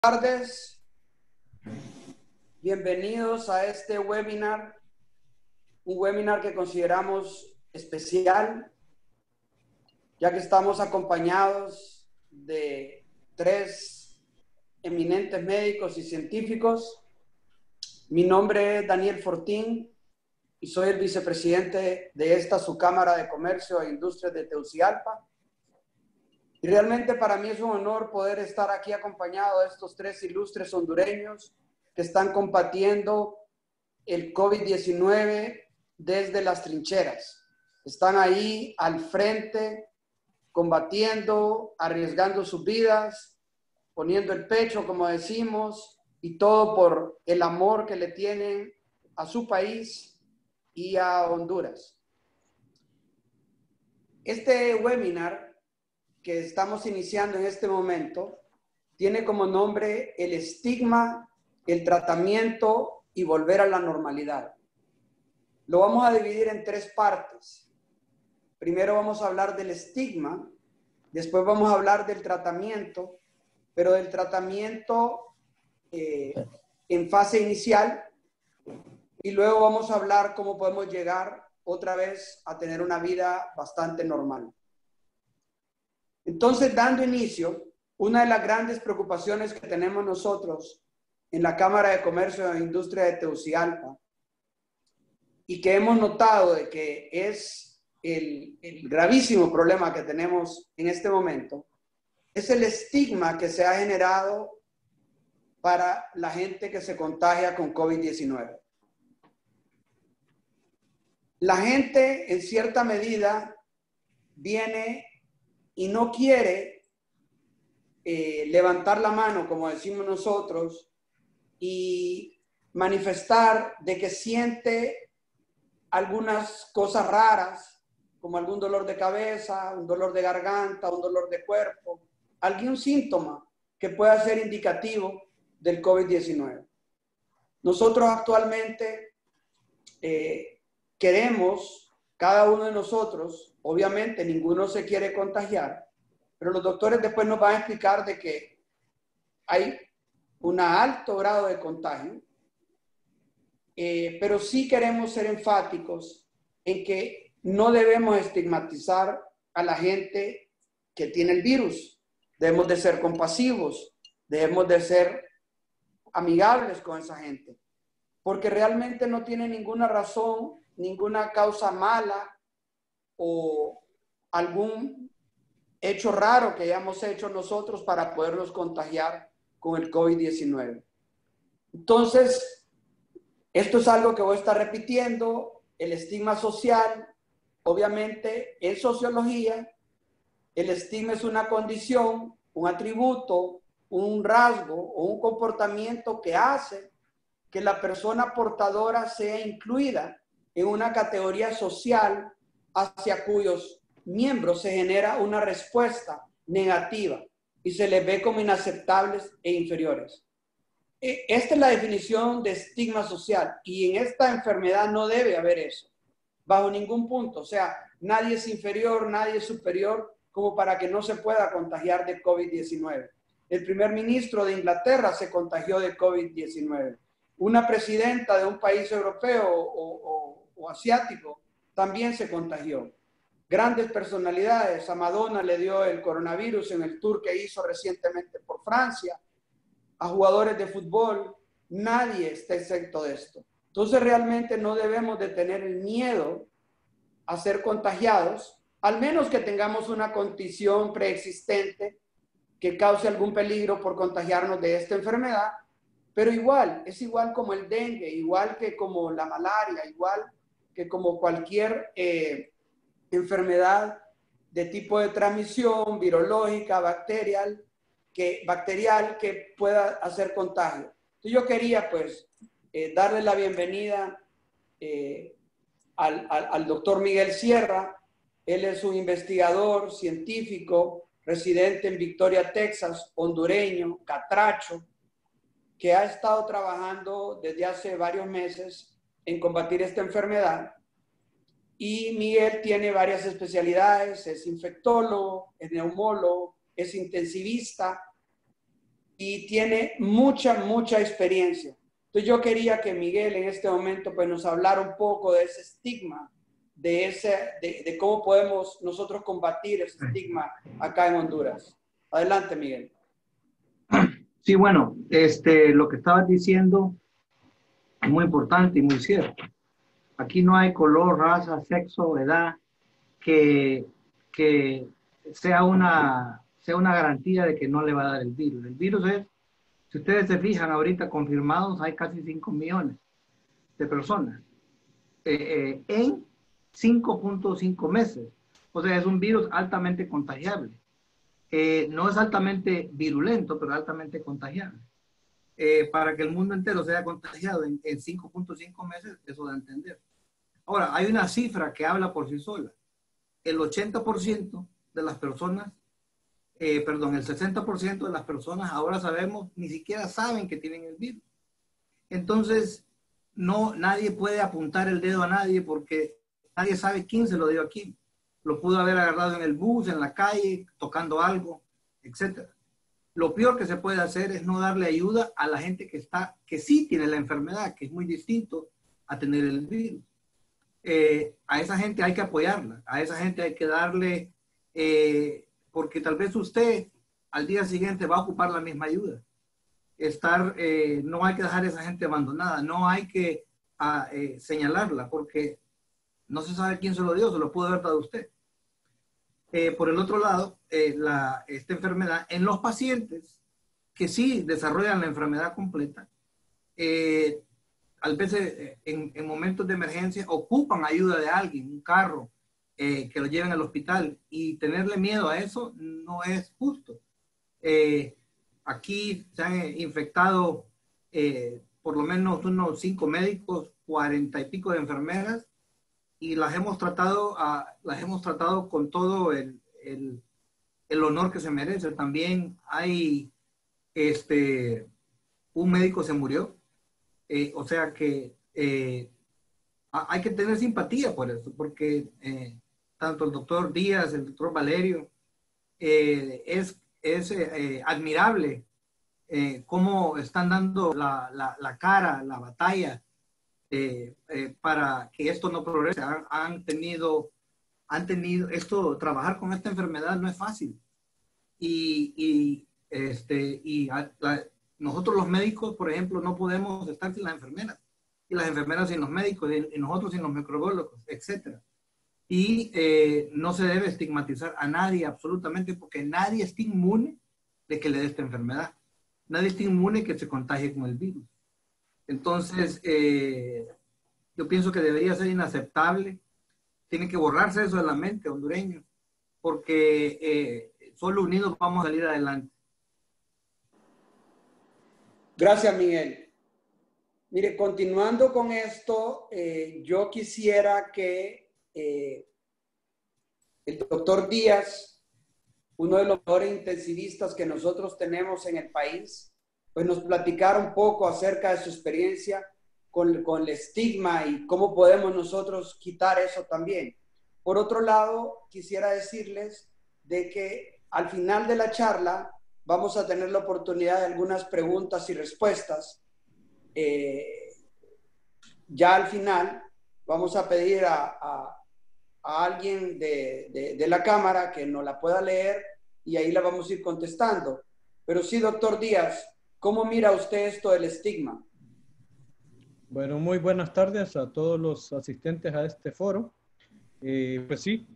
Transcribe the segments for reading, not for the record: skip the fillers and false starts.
Buenas tardes, bienvenidos a este webinar, un webinar que consideramos especial, ya que estamos acompañados de tres eminentes médicos y científicos. Mi nombre es Daniel Fortín y soy el vicepresidente de esta su Cámara de Comercio e Industrias de Tegucigalpa. Y realmente para mí es un honor poder estar aquí acompañado de estos tres ilustres hondureños que están combatiendo el COVID-19 desde las trincheras. Están ahí al frente, combatiendo, arriesgando sus vidas, poniendo el pecho, como decimos, y todo por el amor que le tienen a su país y a Honduras. Este webinar que estamos iniciando en este momento tiene como nombre el estigma, el tratamiento y volver a la normalidad. Lo vamos a dividir en tres partes. Primero vamos a hablar del estigma, después vamos a hablar del tratamiento, pero del tratamiento en fase inicial, y luego vamos a hablar cómo podemos llegar otra vez a tener una vida bastante normal. Entonces, dando inicio, una de las grandes preocupaciones que tenemos nosotros en la Cámara de Comercio e Industria de Tegucigalpa y que hemos notado de que es el gravísimo problema que tenemos en este momento, es el estigma que se ha generado para la gente que se contagia con COVID-19. La gente, en cierta medida, viene y no quiere levantar la mano, como decimos nosotros, y manifestar de que siente algunas cosas raras, como algún dolor de cabeza, un dolor de garganta, un dolor de cuerpo, algún síntoma que pueda ser indicativo del COVID-19. Nosotros actualmente queremos, cada uno de nosotros, obviamente ninguno se quiere contagiar, pero los doctores después nos van a explicar de que hay un alto grado de contagio, pero sí queremos ser enfáticos en que no debemos estigmatizar a la gente que tiene el virus. Debemos de ser compasivos, debemos de ser amigables con esa gente, porque realmente no tiene ninguna razón, ninguna causa mala o algún hecho raro que hayamos hecho nosotros para podernos contagiar con el COVID-19. Entonces, esto es algo que voy a estar repitiendo, el estigma social. Obviamente, en sociología, el estigma es una condición, un atributo, un rasgo o un comportamiento que hace que la persona portadora sea incluida en una categoría social hacia cuyos miembros se genera una respuesta negativa y se les ve como inaceptables e inferiores. Esta es la definición de estigma social, y en esta enfermedad no debe haber eso, bajo ningún punto. O sea, nadie es inferior, nadie es superior, como para que no se pueda contagiar de COVID-19. El primer ministro de Inglaterra se contagió de COVID-19. Una presidenta de un país europeo o asiático también se contagió. Grandes personalidades, a Madonna le dio el coronavirus en el tour que hizo recientemente por Francia, a jugadores de fútbol, nadie está exento de esto. Entonces realmente no debemos de tener el miedo a ser contagiados, al menos que tengamos una condición preexistente que cause algún peligro por contagiarnos de esta enfermedad, pero igual, es igual como el dengue, igual que como la malaria, igual que como cualquier enfermedad de tipo de transmisión virológica, bacterial que pueda hacer contagio. Entonces yo quería pues darle la bienvenida al doctor Miguel Sierra. Él es un investigador científico residente en Victoria, Texas, hondureño, catracho, que ha estado trabajando desde hace varios meses en combatir esta enfermedad. Y Miguel tiene varias especialidades, es infectólogo, es neumólogo, es intensivista, y tiene mucha experiencia. Entonces yo quería que Miguel en este momento pues nos hablara un poco de ese estigma, de cómo podemos nosotros combatir ese estigma acá en Honduras. Adelante, Miguel. Sí, bueno, lo que estabas diciendo es muy importante y muy cierto. Aquí no hay color, raza, sexo, edad que, que sea una garantía de que no le va a dar el virus. El virus es, si ustedes se fijan ahorita confirmados, hay casi 5 millones de personas en 5.5 meses. O sea, es un virus altamente contagiable. No es altamente virulento, pero altamente contagiable. Para que el mundo entero sea contagiado en 5.5 meses, eso da a entender. Ahora, hay una cifra que habla por sí sola. El 80% de las personas, el 60% de las personas ahora sabemos, ni siquiera saben que tienen el virus. Entonces, nadie puede apuntar el dedo a nadie porque nadie sabe quién se lo dio a quién. Lo pudo haber agarrado en el bus, en la calle, tocando algo, etc. Lo peor que se puede hacer es no darle ayuda a la gente que sí tiene la enfermedad, que es muy distinto a tener el virus. A esa gente hay que apoyarla, a esa gente hay que darle, porque tal vez usted al día siguiente va a ocupar la misma ayuda. No hay que dejar a esa gente abandonada, no hay que señalarla, porque no se sabe quién se lo dio, se lo pudo haber dado usted. Por el otro lado, esta enfermedad en los pacientes que sí desarrollan la enfermedad completa, a veces en momentos de emergencia ocupan ayuda de alguien, un carro, que lo lleven al hospital, y tenerle miedo a eso no es justo. Aquí se han infectado por lo menos unos 5 médicos, 40 y pico de enfermeras, y las hemos tratado con todo el honor que se merece. También hay un médico se murió. O sea que hay que tener simpatía por eso, porque tanto el doctor Díaz, el doctor Valerio, es admirable cómo están dando la cara, la batalla para que esto no progrese. Han tenido trabajar con esta enfermedad no es fácil. Nosotros los médicos, por ejemplo, no podemos estar sin las enfermeras, y las enfermeras sin los médicos, y nosotros sin los microbiólogos, etc. Y no se debe estigmatizar a nadie absolutamente, porque nadie está inmune de que le dé esta enfermedad. Nadie está inmune que se contagie con el virus. Entonces, yo pienso que debería ser inaceptable. Tiene que borrarse eso de la mente hondureño, porque solo unidos vamos a salir adelante. Gracias, Miguel. Mire, continuando con esto, yo quisiera que el doctor Díaz, uno de los mejores intensivistas que nosotros tenemos en el país, pues nos platicara un poco acerca de su experiencia con el estigma y cómo podemos nosotros quitar eso también. Por otro lado, quisiera decirles de que al final de la charla vamos a tener la oportunidad de algunas preguntas y respuestas. Ya al final vamos a pedir a alguien de la cámara que nos la pueda leer y ahí la vamos a ir contestando. Pero sí, doctor Díaz, ¿cómo mira usted esto del estigma? Bueno, muy buenas tardes a todos los asistentes a este foro. Pues sí,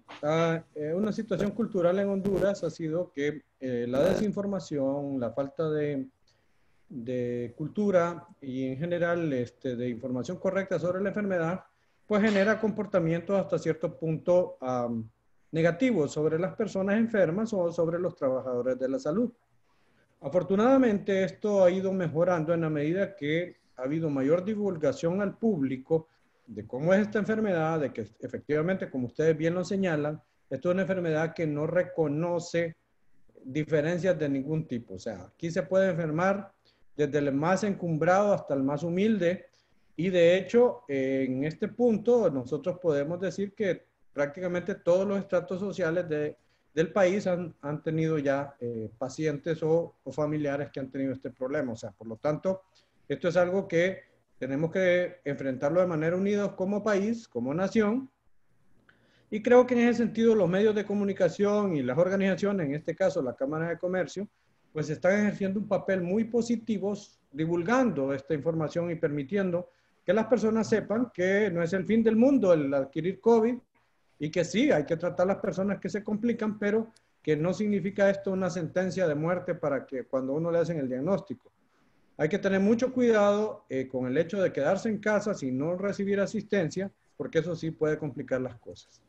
una situación cultural en Honduras ha sido que la desinformación, la falta de cultura y en general de información correcta sobre la enfermedad, pues genera comportamientos hasta cierto punto negativos sobre las personas enfermas o sobre los trabajadores de la salud. Afortunadamente esto ha ido mejorando en la medida que ha habido mayor divulgación al público de cómo es esta enfermedad, de que efectivamente, como ustedes bien lo señalan, esto es una enfermedad que no reconoce diferencias de ningún tipo. O sea, aquí se puede enfermar desde el más encumbrado hasta el más humilde, y de hecho, en este punto nosotros podemos decir que prácticamente todos los estratos sociales del país han tenido ya pacientes o familiares que han tenido este problema. O sea, por lo tanto, esto es algo que tenemos que enfrentarlo de manera unida como país, como nación. Y creo que en ese sentido los medios de comunicación y las organizaciones, en este caso la Cámara de Comercio, pues están ejerciendo un papel muy positivo divulgando esta información y permitiendo que las personas sepan que no es el fin del mundo el adquirir COVID y que sí, hay que tratar a las personas que se complican, pero que no significa esto una sentencia de muerte para que cuando uno le hacen el diagnóstico. Hay que tener mucho cuidado con el hecho de quedarse en casa sin no recibir asistencia, porque eso sí puede complicar las cosas.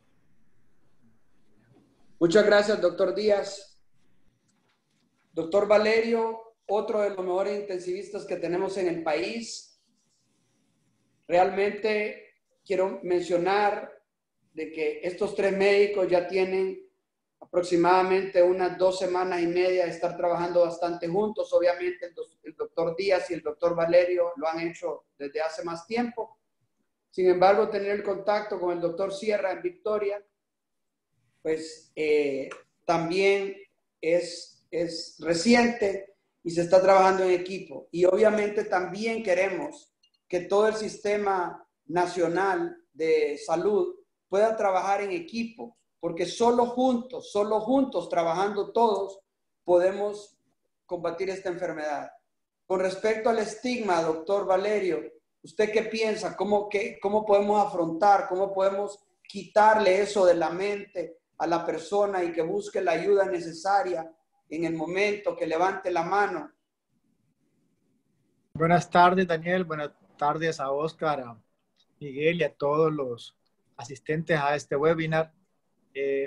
Muchas gracias, doctor Díaz. Doctor Valerio, otro de los mejores intensivistas que tenemos en el país. Realmente quiero mencionar de que estos 3 médicos ya tienen aproximadamente unas 2 semanas y media de estar trabajando bastante juntos. Obviamente el doctor Díaz y el doctor Valerio lo han hecho desde hace más tiempo. Sin embargo, tener el contacto con el doctor Sierra en Victoria, pues también es reciente y se está trabajando en equipo. Y obviamente también queremos que todo el sistema nacional de salud pueda trabajar en equipo, porque solo juntos, trabajando todos, podemos combatir esta enfermedad. Con respecto al estigma, doctor Valerio, ¿usted qué piensa? ¿Cómo podemos afrontar, cómo podemos quitarle eso de la mente a la persona y que busque la ayuda necesaria en el momento, que levante la mano? Buenas tardes, Daniel. Buenas tardes a Oscar, a Miguel y a todos los asistentes a este webinar.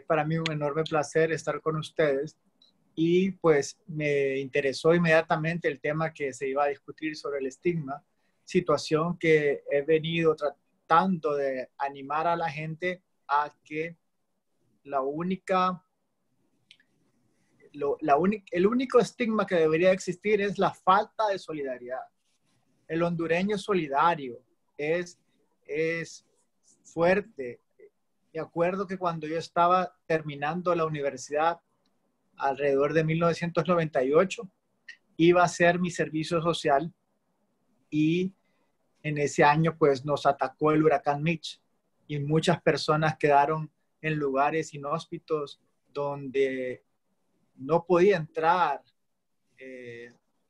Para mí un enorme placer estar con ustedes y pues me interesó inmediatamente el tema que se iba a discutir sobre el estigma, situación que he venido tratando de animar a la gente a que el único estigma que debería existir es la falta de solidaridad. El hondureño es solidario, es fuerte. Me acuerdo que cuando yo estaba terminando la universidad, alrededor de 1998, iba a hacer mi servicio social y en ese año pues nos atacó el huracán Mitch y muchas personas quedaron en lugares inhóspitos donde no podía entrar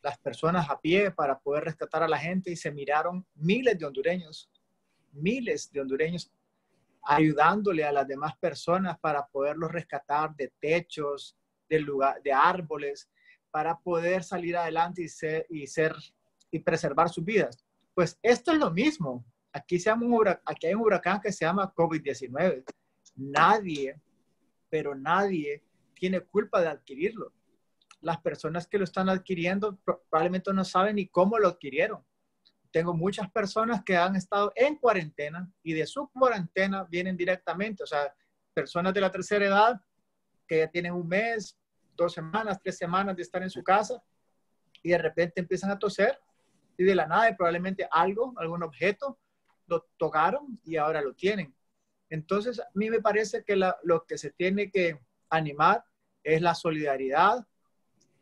las personas a pie para poder rescatar a la gente y se miraron miles de hondureños ayudándole a las demás personas para poderlos rescatar de techos, de árboles, para poder salir adelante y preservar sus vidas. Pues esto es lo mismo. Aquí hay un huracán que se llama COVID-19. Nadie, pero nadie tiene culpa de adquirirlo. Las personas que lo están adquiriendo probablemente no saben ni cómo lo adquirieron. Tengo muchas personas que han estado en cuarentena y de su cuarentena vienen directamente, o sea, personas de la tercera edad que ya tienen 1 mes, 2 semanas, 3 semanas de estar en su casa y de repente empiezan a toser y de la nada probablemente algún objeto lo tocaron y ahora lo tienen. Entonces, a mí me parece que lo que se tiene que animar es la solidaridad,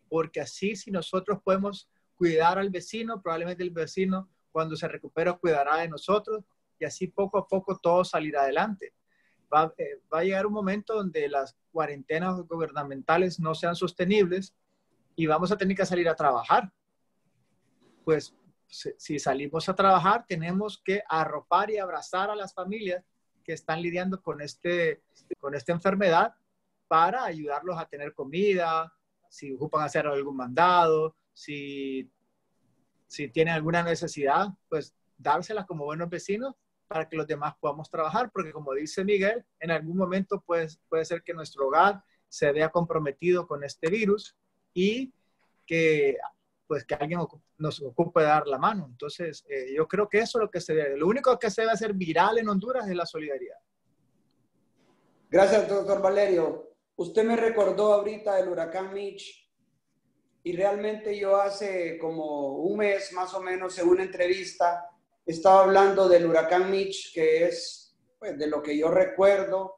porque así si nosotros podemos cuidar al vecino, probablemente el vecino cuando se recupera cuidará de nosotros y así poco a poco todo salirá adelante. Va a llegar un momento donde las cuarentenas gubernamentales no sean sostenibles y vamos a tener que salir a trabajar. Pues si salimos a trabajar tenemos que arropar y abrazar a las familias que están lidiando con esta enfermedad para ayudarlos a tener comida, si ocupan hacer algún mandado, si tienen alguna necesidad, pues dárselas como buenos vecinos para que los demás podamos trabajar, porque como dice Miguel, en algún momento puede ser que nuestro hogar se vea comprometido con este virus y que alguien nos ocupe de dar la mano. Entonces, yo creo que eso es lo que se debe. Lo único que se debe hacer viral en Honduras es la solidaridad. Gracias, doctor Valerio. Usted me recordó ahorita el huracán Mitch. Y realmente yo hace como 1 mes más o menos en una entrevista estaba hablando del huracán Mitch, que es, pues, de lo que yo recuerdo,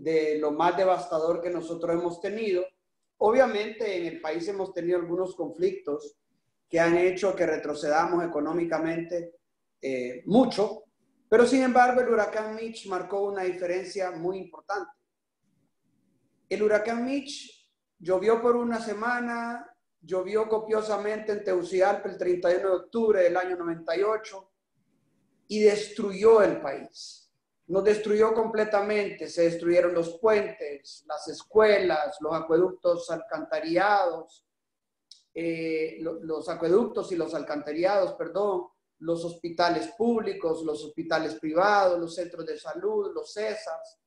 de lo más devastador que nosotros hemos tenido. Obviamente en el país hemos tenido algunos conflictos que han hecho que retrocedamos económicamente mucho, pero sin embargo el huracán Mitch marcó una diferencia muy importante. El huracán Mitch llovió por una semana, llovió copiosamente en Tegucigalpa el 31 de octubre del año 98 y destruyó el país. Nos destruyó completamente, se destruyeron los puentes, las escuelas, los acueductos alcantarillados, los acueductos y los alcantarillados, perdón, los hospitales públicos, los hospitales privados, los centros de salud, los CESAS,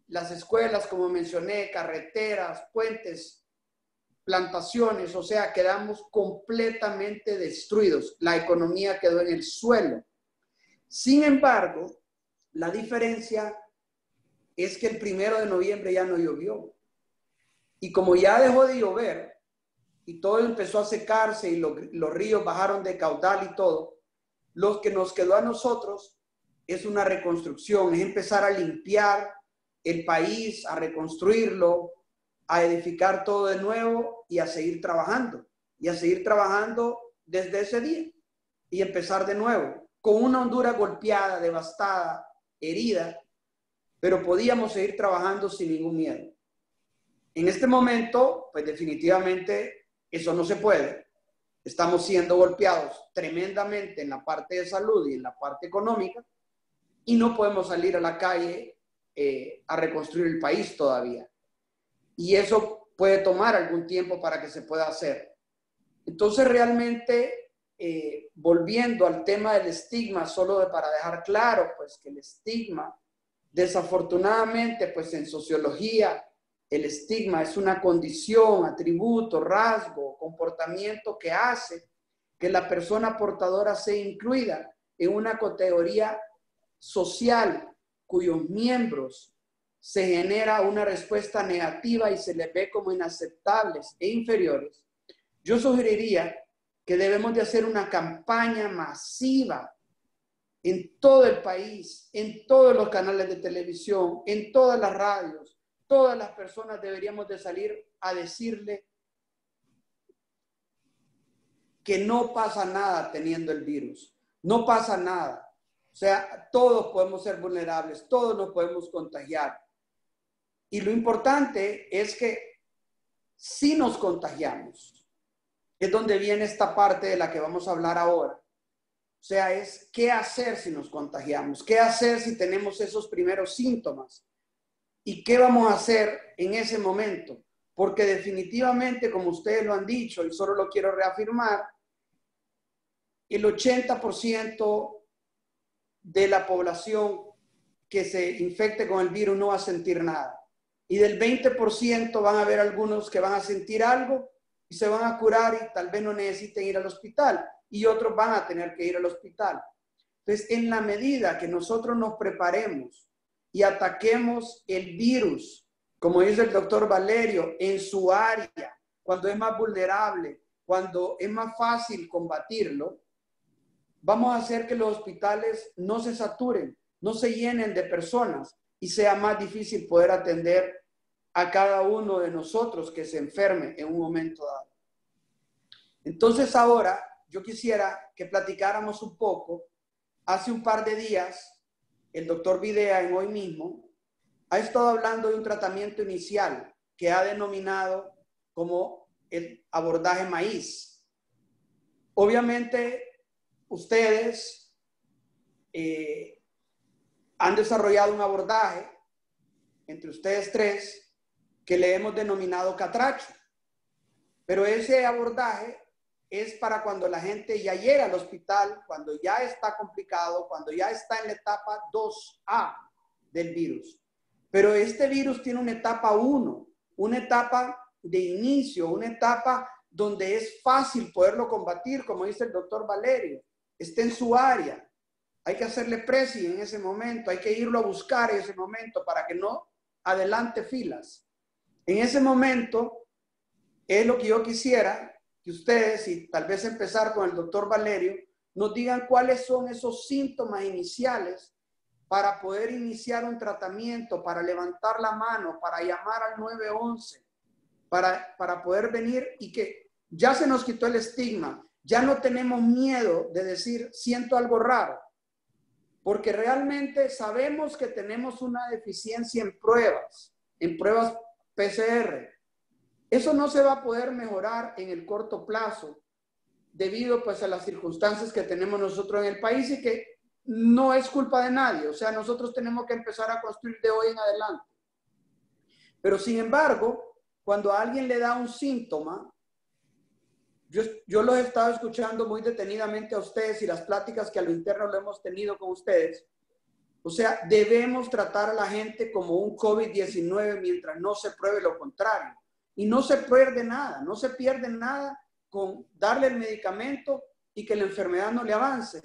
las escuelas, como mencioné, carreteras, puentes, plantaciones, o sea, quedamos completamente destruidos. La economía quedó en el suelo. Sin embargo, la diferencia es que el 1 de noviembre ya no llovió. Y como ya dejó de llover y todo empezó a secarse y los ríos bajaron de caudal y todo, lo que nos quedó a nosotros es una reconstrucción, es empezar a limpiar el país, a reconstruirlo, a edificar todo de nuevo y a seguir trabajando. Y a seguir trabajando desde ese día y empezar de nuevo, con una Honduras golpeada, devastada, herida, pero podíamos seguir trabajando sin ningún miedo. En este momento, pues definitivamente eso no se puede. Estamos siendo golpeados tremendamente en la parte de salud y en la parte económica y no podemos salir a la calle a reconstruir el país todavía. Y eso puede tomar algún tiempo para que se pueda hacer. Entonces, realmente, volviendo al tema del estigma, solo para dejar claro, pues, que el estigma, desafortunadamente, pues, en sociología, el estigma es una condición, atributo, rasgo, comportamiento que hace que la persona portadora sea incluida en una categoría social cuyos miembros se genera una respuesta negativa y se les ve como inaceptables e inferiores. Yo sugeriría que debemos de hacer una campaña masiva en todo el país, en todos los canales de televisión, en todas las radios. Todas las personas deberíamos de salir a decirle que no pasa nada teniendo el virus. No pasa nada. O sea, todos podemos ser vulnerables, todos nos podemos contagiar. Y lo importante es que si nos contagiamos, es donde viene esta parte de la que vamos a hablar ahora. O sea, es qué hacer si nos contagiamos, qué hacer si tenemos esos primeros síntomas y qué vamos a hacer en ese momento. Porque definitivamente, como ustedes lo han dicho, y solo lo quiero reafirmar, el 80% de la población que se infecte con el virus no va a sentir nada. Y del 20% van a haber algunos que van a sentir algo y se van a curar y tal vez no necesiten ir al hospital. Y otros van a tener que ir al hospital. Entonces, en la medida que nosotros nos preparemos y ataquemos el virus, como dice el doctor Valerio, en su área, cuando es más vulnerable, cuando es más fácil combatirlo, vamos a hacer que los hospitales no se saturen, no se llenen de personas y sea más difícil poder atender a cada uno de nosotros que se enferme en un momento dado. Entonces ahora yo quisiera que platicáramos un poco. Hace un par de días, el doctor Videa en Hoy Mismo ha estado hablando de un tratamiento inicial que ha denominado como el abordaje maíz. Obviamente, ustedes han desarrollado un abordaje entre ustedes tres que le hemos denominado catracho. Pero ese abordaje es para cuando la gente ya llega al hospital, cuando ya está complicado, cuando ya está en la etapa 2A del virus. Pero este virus tiene una etapa 1, una etapa de inicio, una etapa donde es fácil poderlo combatir, como dice el doctor Valerio. Está en su área. Hay que hacerle pressing en ese momento, hay que irlo a buscar en ese momento para que no adelante filas. En ese momento es lo que yo quisiera que ustedes, y tal vez empezar con el doctor Valerio, nos digan cuáles son esos síntomas iniciales para poder iniciar un tratamiento, para levantar la mano, para llamar al 911, para poder venir y que ya se nos quitó el estigma. Ya no tenemos miedo de decir, siento algo raro, porque realmente sabemos que tenemos una deficiencia en pruebas PCR. Eso no se va a poder mejorar en el corto plazo debido pues a las circunstancias que tenemos nosotros en el país y que no es culpa de nadie. O sea, nosotros tenemos que empezar a construir de hoy en adelante. Pero sin embargo, cuando a alguien le da un síntoma, yo los he estado escuchando muy detenidamente a ustedes y las pláticas que a lo interno lo hemos tenido con ustedes. O sea, debemos tratar a la gente como un COVID-19 mientras no se pruebe lo contrario. Y no se pierde nada con darle el medicamento y que la enfermedad no le avance.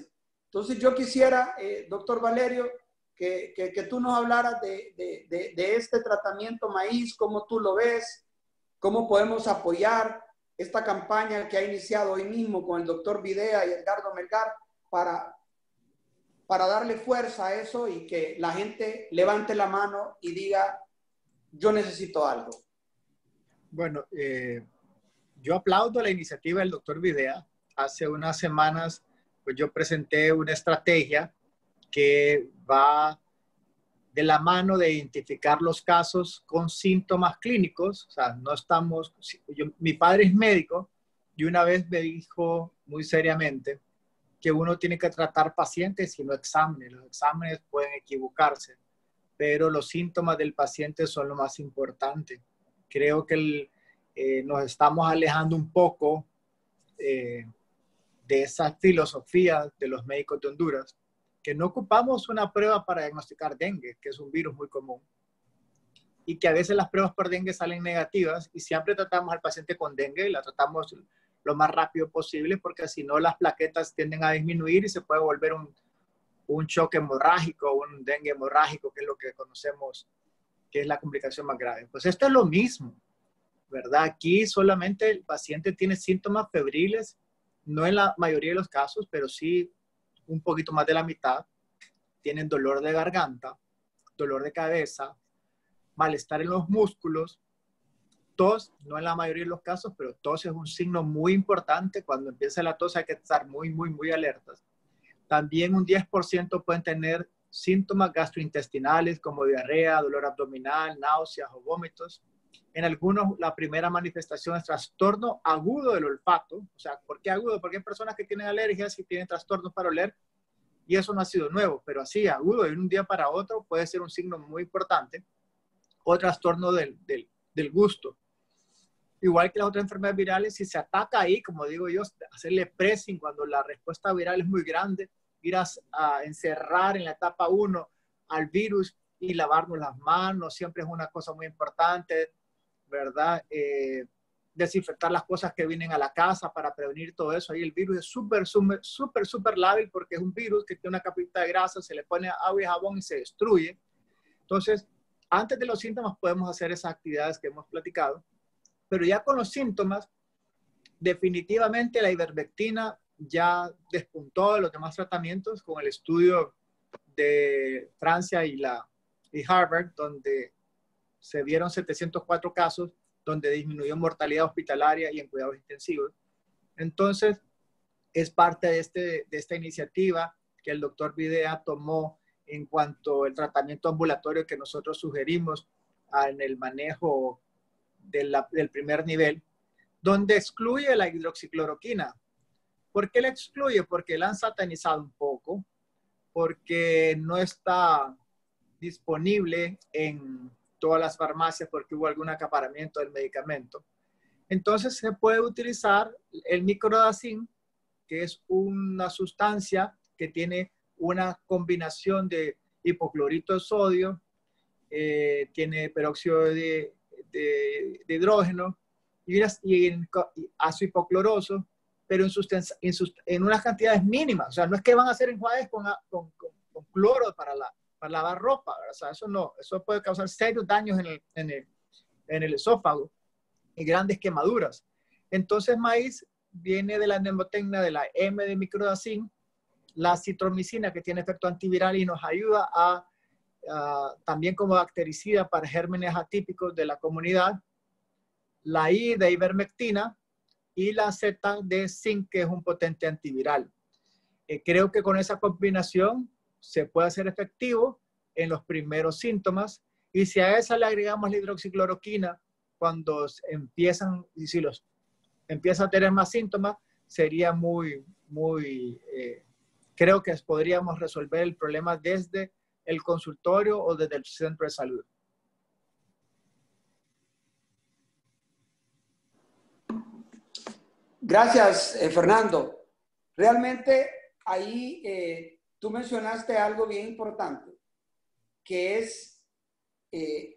Entonces yo quisiera, doctor Valerio, que tú nos hablaras de este tratamiento maíz, cómo tú lo ves, cómo podemos apoyar esta campaña que ha iniciado hoy mismo con el doctor Videa y Edgardo Melgar para darle fuerza a eso y que la gente levante la mano y diga, yo necesito algo. Bueno, yo aplaudo la iniciativa del doctor Videa. Hace unas semanas, pues yo presenté una estrategia que va de la mano de identificar los casos con síntomas clínicos. O sea, no estamos... mi padre es médico y una vez me dijo muy seriamente que uno tiene que tratar pacientes y no exámenes. Los exámenes pueden equivocarse, pero los síntomas del paciente son lo más importante. Creo que nos estamos alejando un poco de esa filosofía de los médicos de Honduras, que no ocupamos una prueba para diagnosticar dengue, que es un virus muy común, y que a veces las pruebas por dengue salen negativas y siempre tratamos al paciente con dengue y la tratamos lo más rápido posible porque si no las plaquetas tienden a disminuir y se puede volver un choque hemorrágico, un dengue hemorrágico, que es lo que conocemos que es la complicación más grave. Pues esto es lo mismo, ¿verdad? Aquí solamente el paciente tiene síntomas febriles, no en la mayoría de los casos, pero sí un poquito más de la mitad. Tienen dolor de garganta, dolor de cabeza, malestar en los músculos, tos, no en la mayoría de los casos, pero tos es un signo muy importante. Cuando empieza la tos hay que estar muy alertas. También un 10% pueden tener síntomas gastrointestinales como diarrea, dolor abdominal, náuseas o vómitos. En algunos, la primera manifestación es trastorno agudo del olfato. O sea, ¿por qué agudo? Porque hay personas que tienen alergias y tienen trastornos para oler y eso no ha sido nuevo, pero así agudo de un día para otro puede ser un signo muy importante. O trastorno del gusto. Igual que las otras enfermedades virales, si se ataca ahí, como digo yo, hacerle pressing cuando la respuesta viral es muy grande, ir a encerrar en la etapa 1 al virus y lavarnos las manos, siempre es una cosa muy importante, ¿verdad? Desinfectar las cosas que vienen a la casa para prevenir todo eso. Ahí el virus es súper lábil porque es un virus que tiene una capita de grasa, se le pone agua y jabón y se destruye. Entonces, antes de los síntomas podemos hacer esas actividades que hemos platicado, pero ya con los síntomas, definitivamente la ivermectina ya despuntó de los demás tratamientos con el estudio de Francia y Harvard, donde se vieron 704 casos, donde disminuyó mortalidad hospitalaria y en cuidados intensivos. Entonces, es parte de esta iniciativa que el doctor Videa tomó en cuanto al tratamiento ambulatorio que nosotros sugerimos en el manejo del primer nivel, donde excluye la hidroxicloroquina. ¿Por qué la excluye? Porque la han satanizado un poco, porque no está disponible en todas las farmacias porque hubo algún acaparamiento del medicamento. Entonces se puede utilizar el microdacin, que es una sustancia que tiene una combinación de hipoclorito de sodio, tiene peróxido de hidrógeno y ácido hipocloroso, pero en unas cantidades mínimas. O sea, no es que van a hacer enjuagues con cloro para lavar ropa, ¿verdad? O sea, eso no, eso puede causar serios daños en el esófago y grandes quemaduras. Entonces, maíz viene de la mnemotecnia de la M de microdacin, la citromicina, que tiene efecto antiviral y nos ayuda también como bactericida para gérmenes atípicos de la comunidad, la I de ivermectina y la Z de zinc, que es un potente antiviral. Creo que con esa combinación se puede hacer efectivo en los primeros síntomas, y si a esa le agregamos la hidroxicloroquina cuando empiezan a tener más síntomas, sería creo que podríamos resolver el problema desde el consultorio o desde el centro de salud. Gracias, Fernando. Realmente ahí tú mencionaste algo bien importante, que es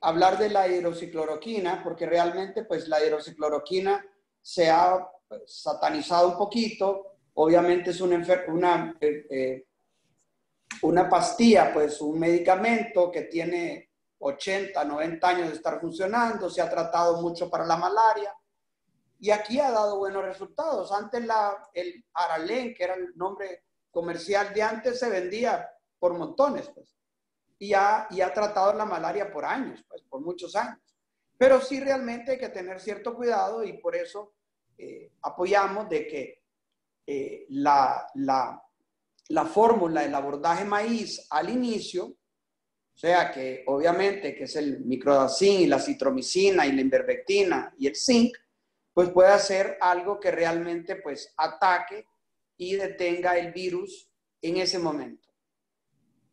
hablar de la hidroxicloroquina, porque realmente pues la hidroxicloroquina se ha satanizado un poquito. Obviamente es una pastilla, pues un medicamento que tiene 80, 90 años de estar funcionando, se ha tratado mucho para la malaria y aquí ha dado buenos resultados. Antes el Aralén, que era el nombre comercial de antes, se vendía por montones, pues, y ha tratado la malaria por años, pues, por muchos años. Pero sí realmente hay que tener cierto cuidado y por eso apoyamos de que la fórmula del abordaje maíz al inicio, o sea que obviamente que es el microdazin y la citromicina y la ivermectina y el zinc, pues puede hacer algo que realmente pues ataque y detenga el virus en ese momento.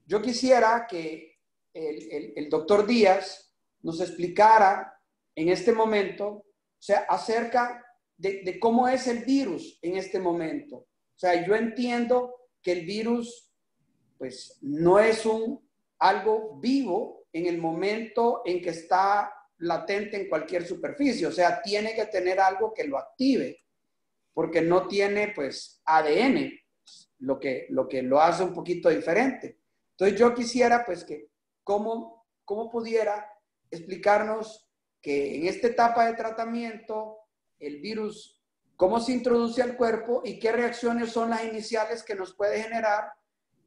Yo quisiera que el doctor Díaz nos explicara en este momento, o sea, acerca de cómo es el virus en este momento. O sea, yo entiendo que el virus, pues, no es algo vivo en el momento en que está latente en cualquier superficie. O sea, tiene que tener algo que lo active, porque no tiene, pues, ADN, lo que lo hace un poquito diferente. Entonces, yo quisiera, pues, que cómo pudiera explicarnos que en esta etapa de tratamiento, el virus, cómo se introduce al cuerpo y qué reacciones son las iniciales que nos puede generar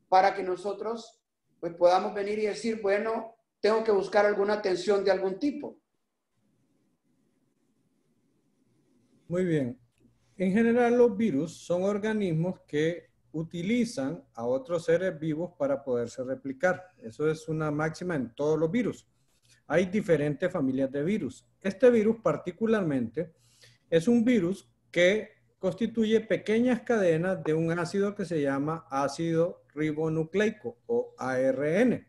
para que nosotros pues podamos venir y decir, bueno, tengo que buscar alguna atención de algún tipo. Muy bien. En general, los virus son organismos que utilizan a otros seres vivos para poderse replicar. Eso es una máxima en todos los virus. Hay diferentes familias de virus. Este virus particularmente es un virus que constituye pequeñas cadenas de un ácido que se llama ácido ribonucleico o ARN.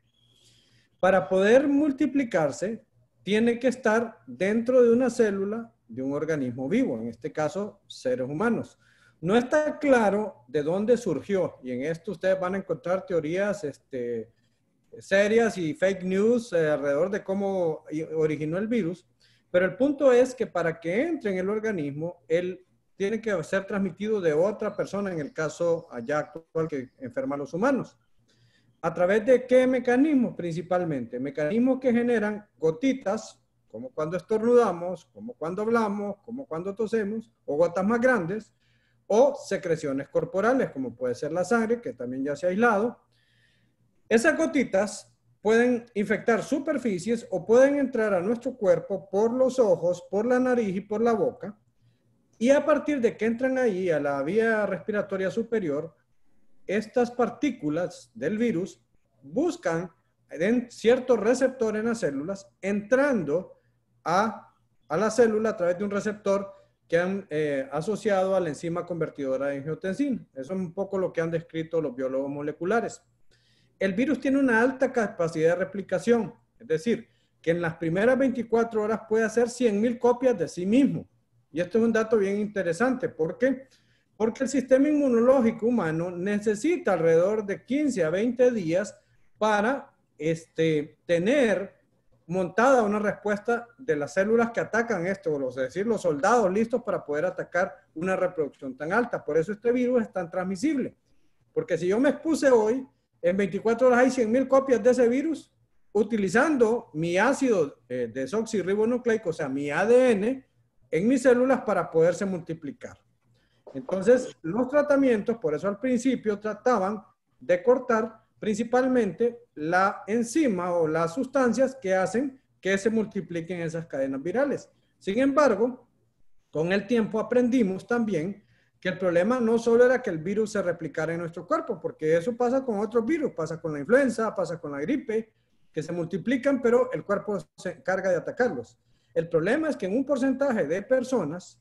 Para poder multiplicarse, tiene que estar dentro de una célula de un organismo vivo, en este caso, seres humanos. No está claro de dónde surgió, y en esto ustedes van a encontrar teorías serias y fake news alrededor de cómo originó el virus, pero el punto es que para que entre en el organismo, él tiene que ser transmitido de otra persona, en el caso allá actual que enferma a los humanos. ¿A través de qué mecanismos principalmente? Mecanismos que generan gotitas, como cuando estornudamos, como cuando hablamos, como cuando tosemos, o gotas más grandes, o secreciones corporales, como puede ser la sangre, que también ya se ha aislado. Esas gotitas pueden infectar superficies o pueden entrar a nuestro cuerpo por los ojos, por la nariz y por la boca. Y a partir de que entran ahí a la vía respiratoria superior, estas partículas del virus buscan en ciertos receptores en las células, entrando a la célula a través de un receptor que han asociado a la enzima convertidora de angiotensina. Eso es un poco lo que han descrito los biólogos moleculares. El virus tiene una alta capacidad de replicación, es decir, que en las primeras 24 horas puede hacer 100,000 copias de sí mismo. Y esto es un dato bien interesante. ¿Por qué? Porque el sistema inmunológico humano necesita alrededor de 15 a 20 días para tener montada una respuesta de las células que atacan esto, es decir, los soldados listos para poder atacar una reproducción tan alta. Por eso este virus es tan transmisible. Porque si yo me expuse hoy, en 24 horas hay 100,000 copias de ese virus utilizando mi ácido desoxirribonucleico, o sea, mi ADN, en mis células para poderse multiplicar. Entonces, los tratamientos, por eso al principio trataban de cortar principalmente la enzima o las sustancias que hacen que se multipliquen esas cadenas virales. Sin embargo, con el tiempo aprendimos también que el problema no solo era que el virus se replicara en nuestro cuerpo, porque eso pasa con otros virus, pasa con la influenza, pasa con la gripe, que se multiplican, pero el cuerpo se encarga de atacarlos. El problema es que en un porcentaje de personas,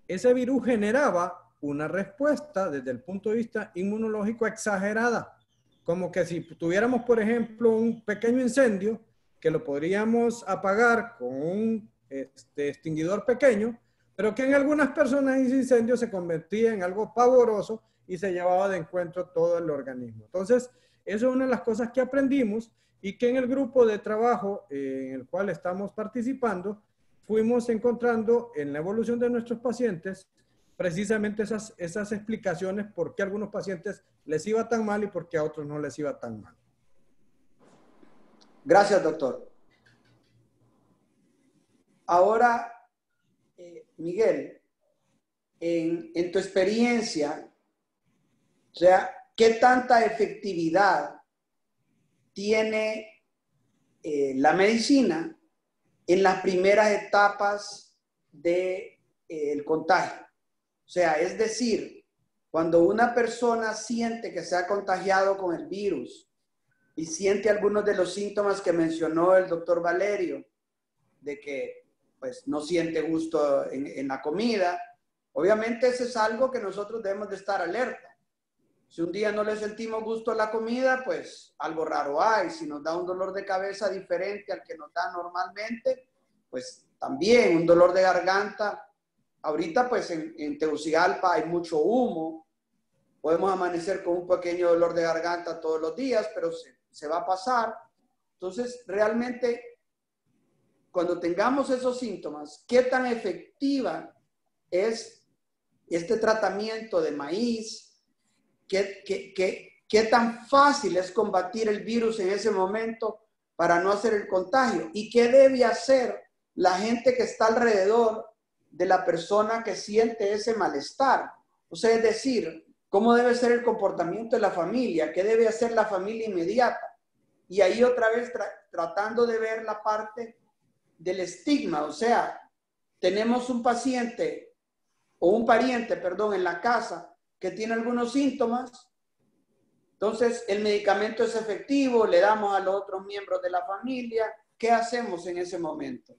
ese virus generaba una respuesta desde el punto de vista inmunológico exagerada. Como que si tuviéramos, por ejemplo, un pequeño incendio que lo podríamos apagar con un extinguidor pequeño, pero que en algunas personas ese incendio se convertía en algo pavoroso y se llevaba de encuentro todo el organismo. Entonces, eso es una de las cosas que aprendimos y que en el grupo de trabajo en el cual estamos participando, fuimos encontrando en la evolución de nuestros pacientes precisamente esas explicaciones por qué a algunos pacientes les iba tan mal y por qué a otros no les iba tan mal. Gracias, doctor. Ahora, Miguel, en tu experiencia, o sea, ¿qué tanta efectividad tiene la medicina en las primeras etapas del contagio? O sea, es decir, cuando una persona siente que se ha contagiado con el virus y siente algunos de los síntomas que mencionó el doctor Valerio, de que pues no siente gusto en la comida, obviamente eso es algo que nosotros debemos de estar alerta. Si un día no le sentimos gusto a la comida, pues algo raro hay. Si nos da un dolor de cabeza diferente al que nos da normalmente, pues también un dolor de garganta. Ahorita pues en Tegucigalpa hay mucho humo. Podemos amanecer con un pequeño dolor de garganta todos los días, pero se va a pasar. Entonces, realmente, cuando tengamos esos síntomas, ¿qué tan efectiva es este tratamiento de maíz? ¿Qué tan fácil es combatir el virus en ese momento para no hacer el contagio? ¿Y qué debe hacer la gente que está alrededor de la persona que siente ese malestar? O sea, es decir, ¿cómo debe ser el comportamiento de la familia? ¿Qué debe hacer la familia inmediata? Y ahí otra vez tratando de ver la parte del estigma. O sea, tenemos un paciente o un pariente, perdón, en la casa que tiene algunos síntomas. Entonces, el medicamento es efectivo, le damos a los otros miembros de la familia. ¿Qué hacemos en ese momento?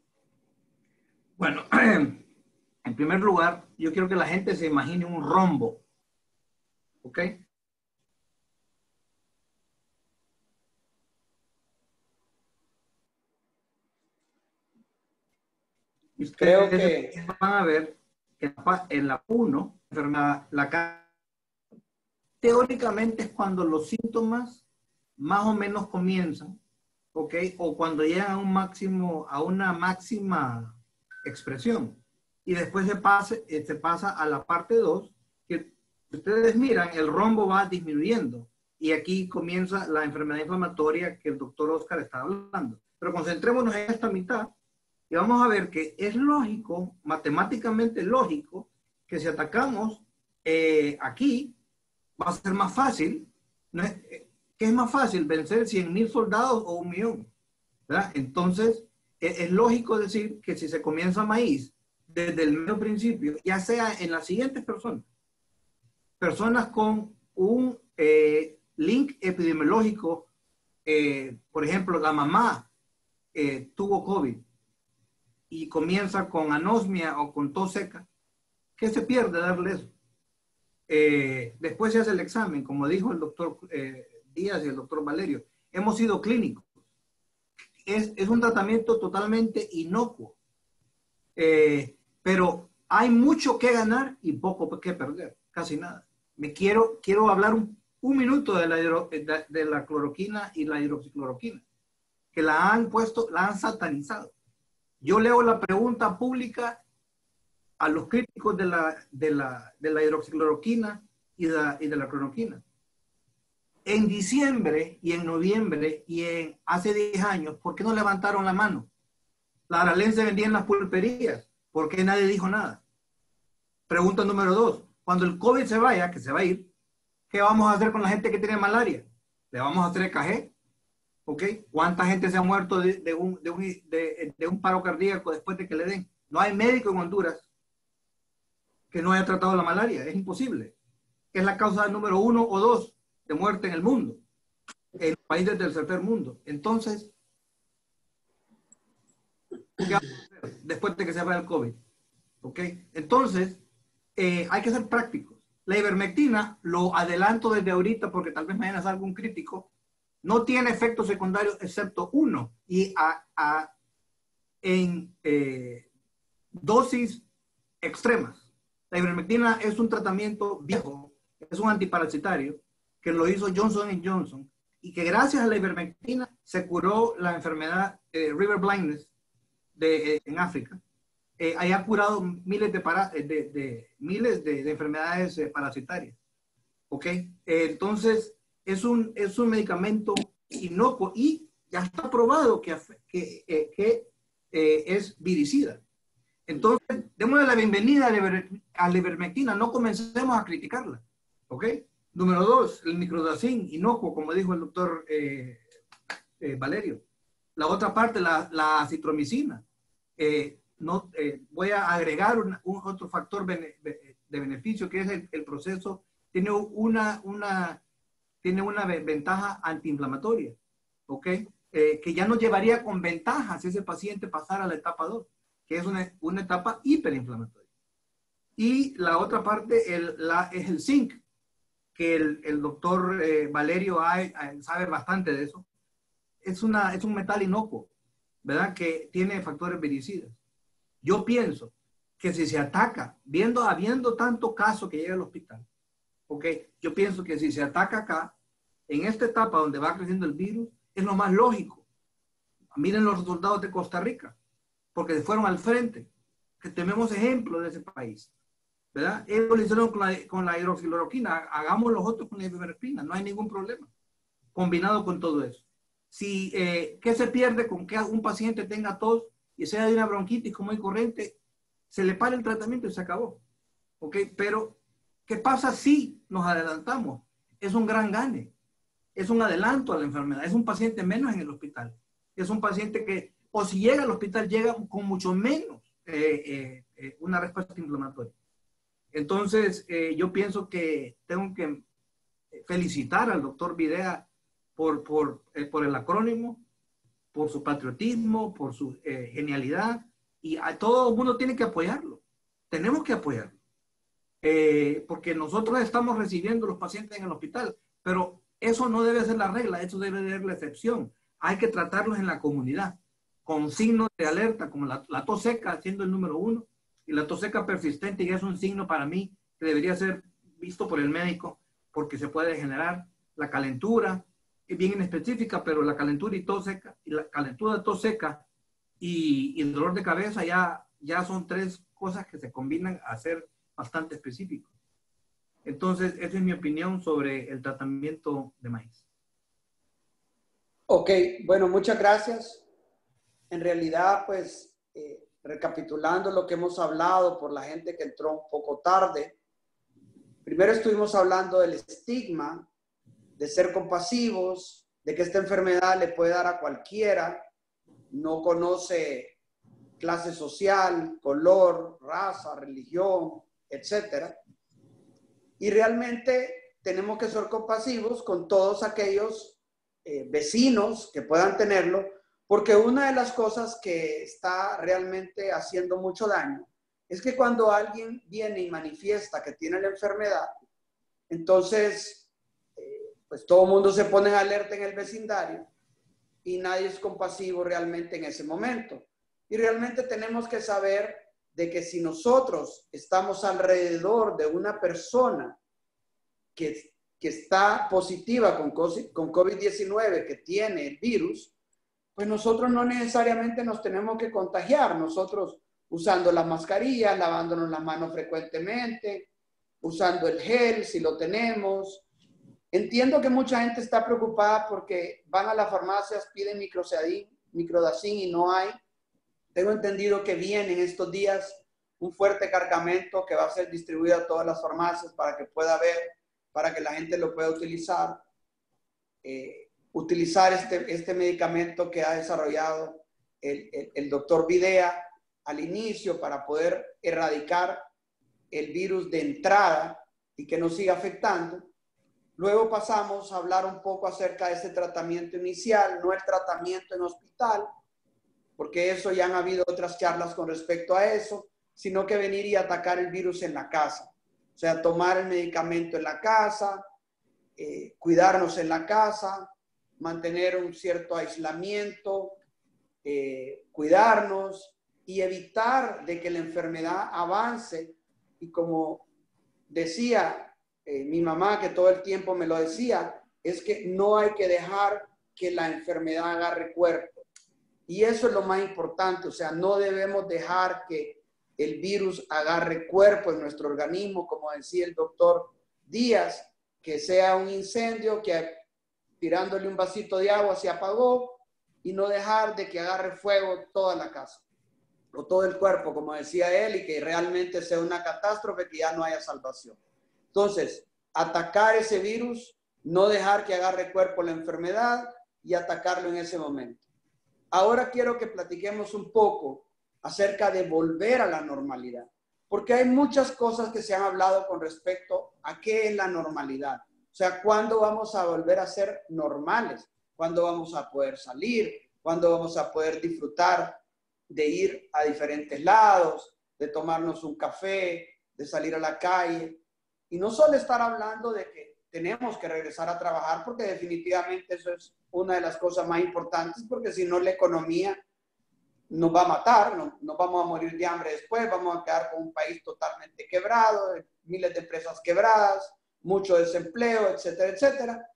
Bueno, en primer lugar, yo quiero que la gente se imagine un rombo. ¿Ok? Y Creo que van a ver que en la 1, teóricamente es cuando los síntomas más o menos comienzan, ¿ok? O cuando llegan a un máximo, a una máxima expresión. Y después se pasa a la parte 2, que ustedes miran, el rombo va disminuyendo. Y aquí comienza la enfermedad inflamatoria que el doctor Oscar está hablando. Pero concentrémonos en esta mitad y vamos a ver que es lógico, matemáticamente lógico, que si atacamos aquí, va a ser más fácil. ¿No es? ¿Qué es más fácil? ¿Vencer 100,000 soldados o 1,000,000? ¿Verdad? Entonces, es lógico decir que si se comienza maíz desde el mero principio, ya sea en las siguientes personas con un link epidemiológico, por ejemplo, la mamá tuvo COVID y comienza con anosmia o con tos seca, ¿qué se pierde darle eso? Después se hace el examen, como dijo el doctor Díaz y el doctor Valerio, hemos sido clínicos. Es un tratamiento totalmente inocuo, pero hay mucho que ganar y poco que perder, casi nada. Quiero hablar un minuto de la cloroquina y la hidroxicloroquina, que la han satanizado. Yo leo la pregunta pública a los críticos de la hidroxicloroquina y de la cloroquina. En diciembre y en noviembre y hace 10 años, ¿por qué no levantaron la mano? La Aralén se vendía en las pulperías. ¿Por qué nadie dijo nada? Pregunta número 2. Cuando el COVID se vaya, que se va a ir, ¿Qué vamos a hacer con la gente que tiene malaria? ¿Le vamos a hacer EKG? ¿Ok? ¿Cuánta gente se ha muerto de un paro cardíaco después de que le den? No hay médico en Honduras que no haya tratado la malaria. Es imposible. Es la causa número 1 o 2 de muerte en el mundo, en los países del tercer mundo. Entonces, ¿qué vamos a hacer después de que se vaya el COVID? ¿Ok? Entonces, hay que ser prácticos. La ivermectina, lo adelanto desde ahorita porque tal vez mañana salga un crítico, no tiene efectos secundarios excepto uno, y en dosis extremas. La ivermectina es un tratamiento viejo, es un antiparasitario que lo hizo Johnson & Johnson y que gracias a la ivermectina se curó la enfermedad river blindness en África. Ha curado miles de enfermedades parasitarias. ¿Ok? Entonces, es un medicamento inocuo y ya está probado que es viricida. Entonces, démosle la bienvenida a la ivermectina, no comencemos a criticarla. ¿Ok? Número 2, el microdacin, inocuo, como dijo el doctor Valerio. La otra parte, la acitromicina. Voy a agregar otro factor de beneficio que es el proceso. Tiene una ventaja antiinflamatoria, ¿ok? Que ya nos llevaría con ventaja si ese paciente pasara a la etapa 2, que es una etapa hiperinflamatoria. Y la otra parte es el zinc, que el doctor Valerio sabe bastante de eso. Es un metal inocuo, ¿verdad? Que tiene factores viricidas. Yo pienso que si se ataca, habiendo tanto caso que llega al hospital, ¿ok? Yo pienso que si se ataca acá, en esta etapa donde va creciendo el virus, es lo más lógico. Miren los resultados de Costa Rica, porque se fueron al frente. Que tenemos ejemplos de ese país, ¿verdad? Ellos lo hicieron con la hidroxicloroquina, hagamos los otros con la ivermectina, no hay ningún problema, combinado con todo eso. ¿Qué se pierde con que un paciente tenga tos y sea de una bronquitis común y corriente? Se le para el tratamiento y se acabó. ¿Ok? Pero, ¿qué pasa si nos adelantamos? Es un gran gane. Es un adelanto a la enfermedad. Es un paciente menos en el hospital. Es un paciente que, o si llega al hospital, llega con mucho menos una respuesta inflamatoria. Entonces, yo pienso que tengo que felicitar al doctor Videa por el acrónimo, por su patriotismo, por su genialidad, y a todo el mundo tiene que apoyarlo. Tenemos que apoyarlo. Porque nosotros estamos recibiendo los pacientes en el hospital, pero eso no debe ser la regla, eso debe ser la excepción. Hay que tratarlos en la comunidad, con signos de alerta, como la tos seca, siendo el número 1, y la tos seca persistente ya es un signo para mí que debería ser visto por el médico, porque se puede generar la calentura, bien específica, pero la calentura y tos seca, y la calentura, tos seca y el dolor de cabeza ya son 3 cosas que se combinan a ser bastante específicos. Entonces, esa es mi opinión sobre el tratamiento de maíz. Ok, bueno, muchas gracias. En realidad, pues, recapitulando lo que hemos hablado por la gente que entró un poco tarde, primero estuvimos hablando del estigma, de ser compasivos, de que esta enfermedad le puede dar a cualquiera, no conoce clase social, color, raza, religión, etc. Y realmente tenemos que ser compasivos con todos aquellos vecinos que puedan tenerlo, porque una de las cosas que está realmente haciendo mucho daño es que cuando alguien viene y manifiesta que tiene la enfermedad, entonces pues todo el mundo se pone en alerta en el vecindario y nadie es compasivo realmente en ese momento. Y realmente tenemos que saber de que si nosotros estamos alrededor de una persona que está positiva con COVID-19, que tiene el virus, pues nosotros no necesariamente nos tenemos que contagiar. Nosotros usando las mascarillas, lavándonos las manos frecuentemente, usando el gel si lo tenemos. Entiendo que mucha gente está preocupada porque van a las farmacias, piden microdacin y no hay. Tengo entendido que viene en estos días un fuerte cargamento que va a ser distribuido a todas las farmacias para que pueda haber para que la gente lo pueda utilizar. Utilizar este medicamento que ha desarrollado el doctor Videa al inicio para poder erradicar el virus de entrada y que no siga afectando. Luego pasamos a hablar un poco acerca de ese tratamiento inicial, no el tratamiento en hospital, porque eso ya han habido otras charlas con respecto a eso, sino que venir y atacar el virus en la casa. O sea, tomar el medicamento en la casa, cuidarnos en la casa, mantener un cierto aislamiento, cuidarnos y evitar de que la enfermedad avance. Y como decía mi mamá, que todo el tiempo me lo decía, es que no hay que dejar que la enfermedad agarre cuerpo. Y eso es lo más importante, o sea, no debemos dejar que el virus agarre cuerpo en nuestro organismo, como decía el doctor Díaz, que sea un incendio que tirándole un vasito de agua se apagó, y no dejar de que agarre fuego toda la casa o todo el cuerpo, como decía él, y que realmente sea una catástrofe, que ya no haya salvación. Entonces, atacar ese virus, no dejar que agarre cuerpo la enfermedad y atacarlo en ese momento. Ahora quiero que platiquemos un poco acerca de volver a la normalidad, porque hay muchas cosas que se han hablado con respecto a qué es la normalidad. O sea, ¿cuándo vamos a volver a ser normales? ¿Cuándo vamos a poder salir? ¿Cuándo vamos a poder disfrutar de ir a diferentes lados, de tomarnos un café, de salir a la calle? Y no solo estar hablando de que tenemos que regresar a trabajar, porque definitivamente eso es una de las cosas más importantes, porque si no la economía nos va a matar, nos vamos a morir de hambre después, vamos a quedar con un país totalmente quebrado, miles de empresas quebradas, mucho desempleo, etcétera, etcétera.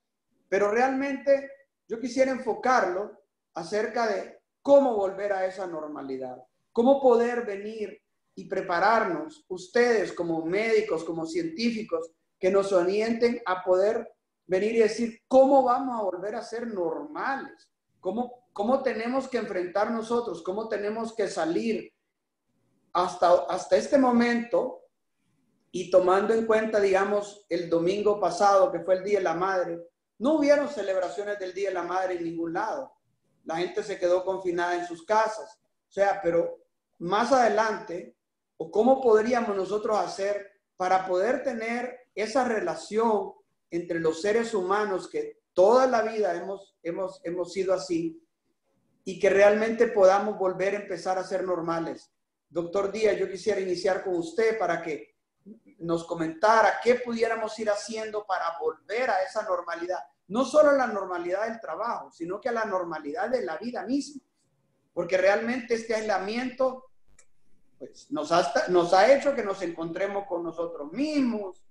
Pero realmente yo quisiera enfocarlo acerca de cómo volver a esa normalidad, cómo poder venir y prepararnos, ustedes como médicos, como científicos, que nos orienten a poder venir y decir cómo vamos a volver a ser normales, cómo tenemos que enfrentar nosotros, cómo tenemos que salir hasta este momento. Y tomando en cuenta, digamos, el domingo pasado, que fue el Día de la Madre, no hubieron celebraciones del Día de la Madre en ningún lado. La gente se quedó confinada en sus casas. O sea, pero más adelante, ¿o cómo podríamos nosotros hacer para poder tener esa relación entre los seres humanos que toda la vida hemos sido así, y que realmente podamos volver a empezar a ser normales? Doctor Díaz, yo quisiera iniciar con usted para que nos comentara qué pudiéramos ir haciendo para volver a esa normalidad. No solo a la normalidad del trabajo, sino que a la normalidad de la vida misma. Porque realmente este aislamiento pues, nos ha hecho que nos encontremos con nosotros mismos,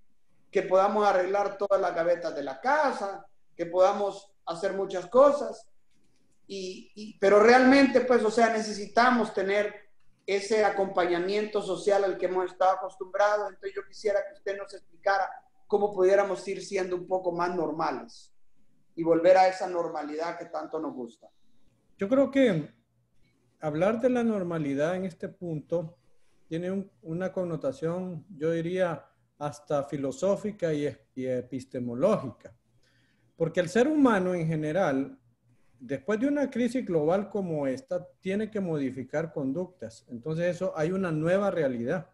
que podamos arreglar todas las gavetas de la casa, que podamos hacer muchas cosas. Pero realmente, pues, o sea, necesitamos tener ese acompañamiento social al que hemos estado acostumbrados. Entonces yo quisiera que usted nos explicara cómo pudiéramos ir siendo un poco más normales y volver a esa normalidad que tanto nos gusta. Yo creo que hablar de la normalidad en este punto tiene una connotación, yo diría, hasta filosófica y epistemológica, porque el ser humano en general, después de una crisis global como esta, tiene que modificar conductas. Entonces hay una nueva realidad.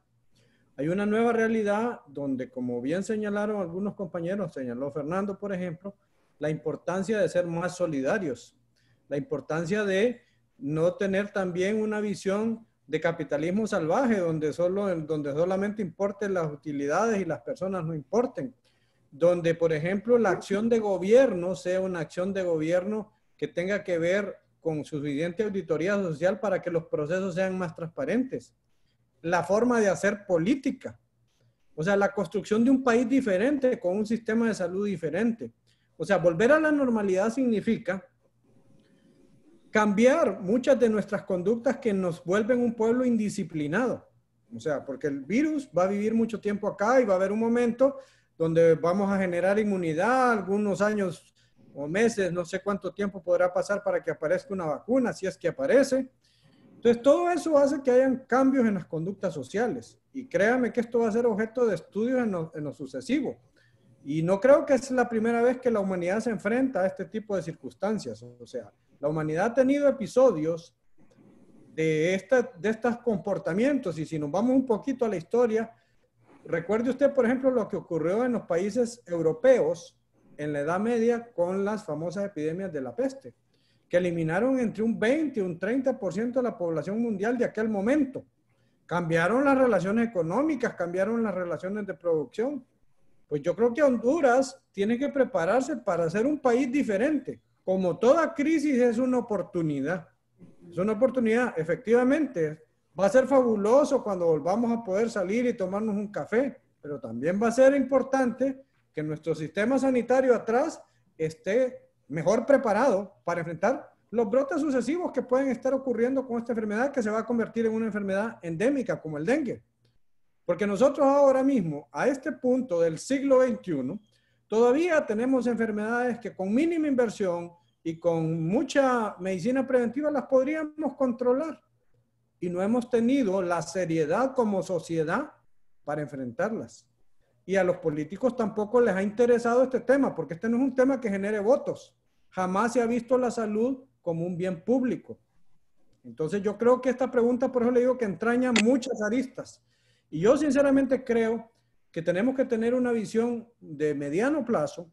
Hay una nueva realidad donde, como bien señalaron algunos compañeros, señaló Fernando, por ejemplo, la importancia de ser más solidarios, la importancia de no tener también una visión de capitalismo salvaje, donde solamente importen las utilidades y las personas no importen, donde, por ejemplo, la acción de gobierno sea una acción de gobierno que tenga que ver con suficiente auditoría social para que los procesos sean más transparentes. La forma de hacer política, o sea, la construcción de un país diferente con un sistema de salud diferente. O sea, volver a la normalidad significa cambiar muchas de nuestras conductas que nos vuelven un pueblo indisciplinado. O sea, porque el virus va a vivir mucho tiempo acá y va a haber un momento donde vamos a generar inmunidad, algunos años o meses, no sé cuánto tiempo podrá pasar para que aparezca una vacuna, si es que aparece. Entonces, todo eso hace que hayan cambios en las conductas sociales. Y créanme que esto va a ser objeto de estudio en lo sucesivo. Y no creo que es la primera vez que la humanidad se enfrenta a este tipo de circunstancias. O sea, la humanidad ha tenido episodios de estos comportamientos, y si nos vamos un poquito a la historia, recuerde usted, por ejemplo, lo que ocurrió en los países europeos en la Edad Media con las famosas epidemias de la peste, que eliminaron entre un 20 y un 30% de la población mundial de aquel momento. Cambiaron las relaciones económicas, cambiaron las relaciones de producción. Pues yo creo que Honduras tiene que prepararse para ser un país diferente. Como toda crisis es una oportunidad. Es una oportunidad, efectivamente. Va a ser fabuloso cuando volvamos a poder salir y tomarnos un café, pero también va a ser importante que nuestro sistema sanitario atrás esté mejor preparado para enfrentar los brotes sucesivos que pueden estar ocurriendo con esta enfermedad, que se va a convertir en una enfermedad endémica como el dengue. Porque nosotros ahora mismo, a este punto del siglo XXI, todavía tenemos enfermedades que con mínima inversión y con mucha medicina preventiva las podríamos controlar. Y no hemos tenido la seriedad como sociedad para enfrentarlas. Y a los políticos tampoco les ha interesado este tema, porque este no es un tema que genere votos. Jamás se ha visto la salud como un bien público. Entonces yo creo que esta pregunta, por eso le digo que entraña muchas aristas. Y yo sinceramente creo que tenemos que tener una visión de mediano plazo.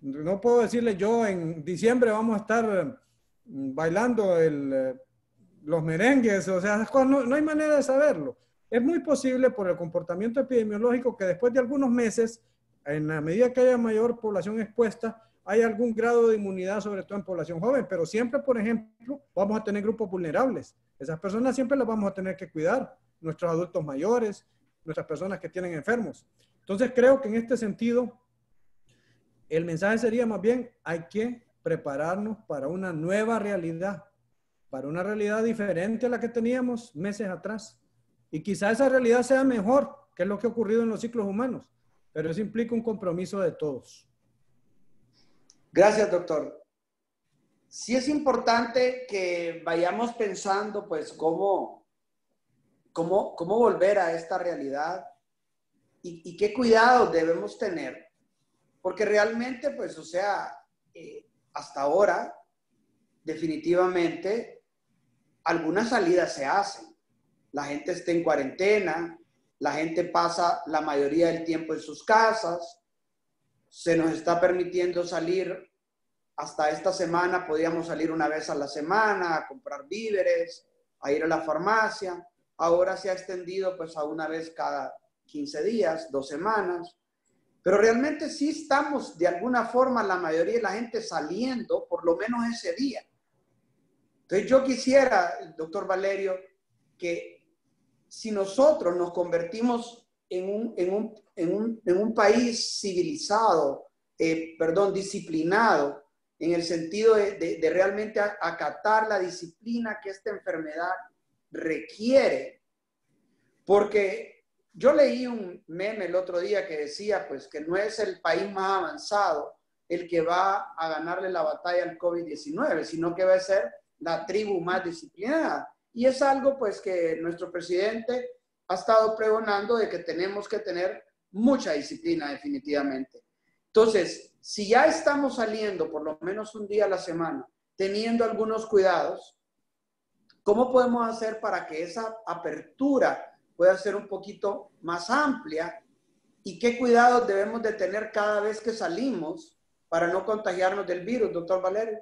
No puedo decirle yo en diciembre vamos a estar bailando los merengues, o sea, no hay manera de saberlo. Es muy posible por el comportamiento epidemiológico que después de algunos meses, en la medida que haya mayor población expuesta, hay algún grado de inmunidad, sobre todo en población joven, pero siempre, por ejemplo, vamos a tener grupos vulnerables. Esas personas siempre las vamos a tener que cuidar, nuestros adultos mayores, nuestras personas que tienen enfermos. Entonces creo que en este sentido, el mensaje sería más bien, hay que prepararnos para una nueva realidad, para una realidad diferente a la que teníamos meses atrás. Y quizá esa realidad sea mejor, que es lo que ha ocurrido en los ciclos humanos, pero eso implica un compromiso de todos. Gracias, doctor. Sí es importante que vayamos pensando, pues, cómo volver a esta realidad y qué cuidados debemos tener. Porque realmente, pues, o sea, hasta ahora, definitivamente, algunas salidas se hacen. La gente está en cuarentena, la gente pasa la mayoría del tiempo en sus casas, se nos está permitiendo salir. Hasta esta semana podíamos salir una vez a la semana a comprar víveres, a ir a la farmacia. Ahora se ha extendido pues a una vez cada 15 días, 2 semanas. Pero realmente sí estamos de alguna forma la mayoría de la gente saliendo por lo menos ese día. Entonces yo quisiera, doctor Valerio, que si nosotros nos convertimos en un país civilizado, disciplinado, en el sentido de realmente acatar la disciplina que esta enfermedad requiere. Porque yo leí un meme el otro día que decía pues que no es el país más avanzado el que va a ganarle la batalla al COVID-19, sino que va a ser la tribu más disciplinada. Y es algo pues que nuestro presidente ha estado pregonando de que tenemos que tener mucha disciplina definitivamente. Entonces, si ya estamos saliendo por lo menos un día a la semana, teniendo algunos cuidados, ¿cómo podemos hacer para que esa apertura pueda ser un poquito más amplia? ¿Y qué cuidados debemos de tener cada vez que salimos para no contagiarnos del virus, doctor Valerio?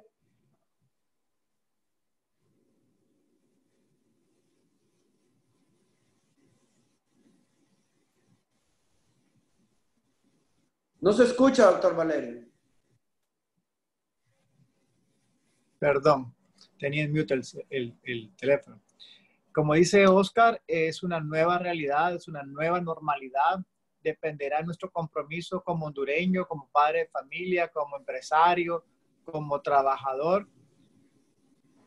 No se escucha, doctor Valerio. Perdón, tenía en mute el teléfono. Como dice Oscar, es una nueva realidad, es una nueva normalidad. Dependerá de nuestro compromiso como hondureño, como padre de familia, como empresario, como trabajador.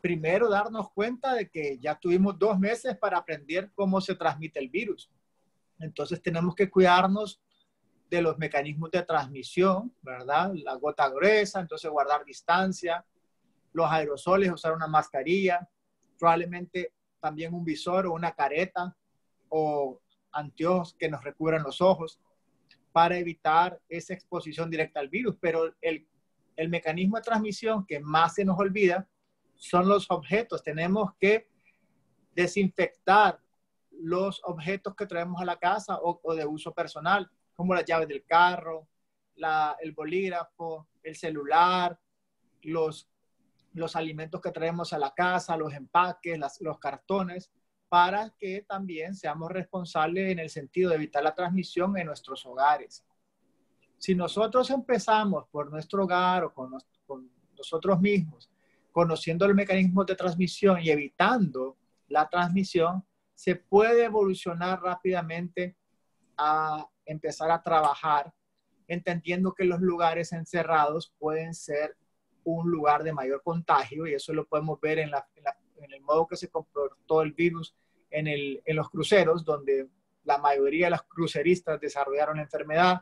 Primero, darnos cuenta de que ya tuvimos 2 meses para aprender cómo se transmite el virus. Entonces tenemos que cuidarnos de los mecanismos de transmisión, ¿verdad? La gota gruesa, entonces guardar distancia, los aerosoles, usar una mascarilla, probablemente también un visor o una careta o anteojos que nos recubran los ojos. para evitar esa exposición directa al virus. Pero el mecanismo de transmisión que más se nos olvida son los objetos. Tenemos que desinfectar los objetos que traemos a la casa o de uso personal, como las llaves del carro, el bolígrafo, el celular, los alimentos que traemos a la casa, los empaques, los cartones, para que también seamos responsables en el sentido de evitar la transmisión en nuestros hogares. Si nosotros empezamos por nuestro hogar o con nosotros mismos, conociendo los mecanismos de transmisión y evitando la transmisión, se puede evolucionar rápidamente a empezar a trabajar, entendiendo que los lugares encerrados pueden ser un lugar de mayor contagio, y eso lo podemos ver en el modo que se comportó el virus en los cruceros, donde la mayoría de los cruceristas desarrollaron la enfermedad,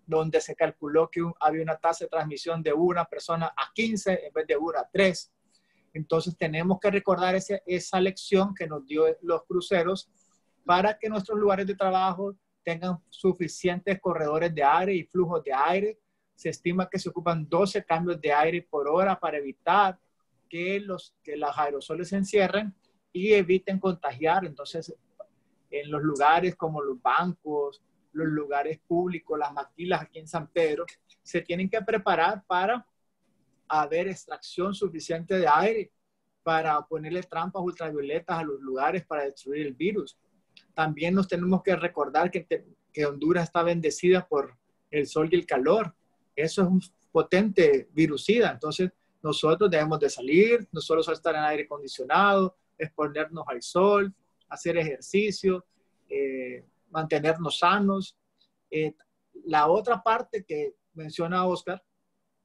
donde se calculó que había una tasa de transmisión de una persona a 15 en vez de una a 3. Entonces tenemos que recordar esa lección que nos dio los cruceros para que nuestros lugares de trabajo tengan suficientes corredores de aire y flujos de aire. Se estima que se ocupan 12 cambios de aire por hora para evitar que los aerosoles se encierren y eviten contagiar. Entonces, en los lugares como los bancos, los lugares públicos, las maquilas aquí en San Pedro, se tienen que preparar para haber extracción suficiente de aire, para ponerle trampas ultravioletas a los lugares para destruir el virus. También nos tenemos que recordar que Honduras está bendecida por el sol y el calor. Eso es un potente virucida. Entonces, nosotros debemos de salir, no solo estar en aire acondicionado, exponernos al sol, hacer ejercicio, mantenernos sanos. La otra parte que menciona Oscar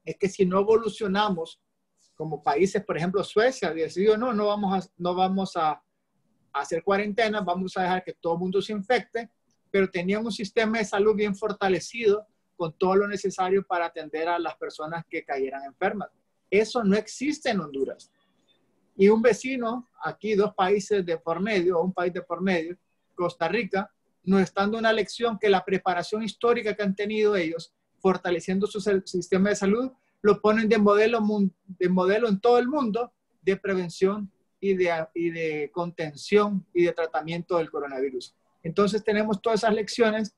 es que si no evolucionamos como países, por ejemplo, Suecia decidió no vamos a hacer cuarentena, vamos a dejar que todo el mundo se infecte, pero tenían un sistema de salud bien fortalecido con todo lo necesario para atender a las personas que cayeran enfermas. Eso no existe en Honduras. Y un vecino, aquí 2 países de por medio, o un país de por medio, Costa Rica, nos está dando una lección que la preparación histórica que han tenido ellos, fortaleciendo su sistema de salud, lo ponen de modelo en todo el mundo de prevención y de contención y de tratamiento del coronavirus. Entonces tenemos todas esas lecciones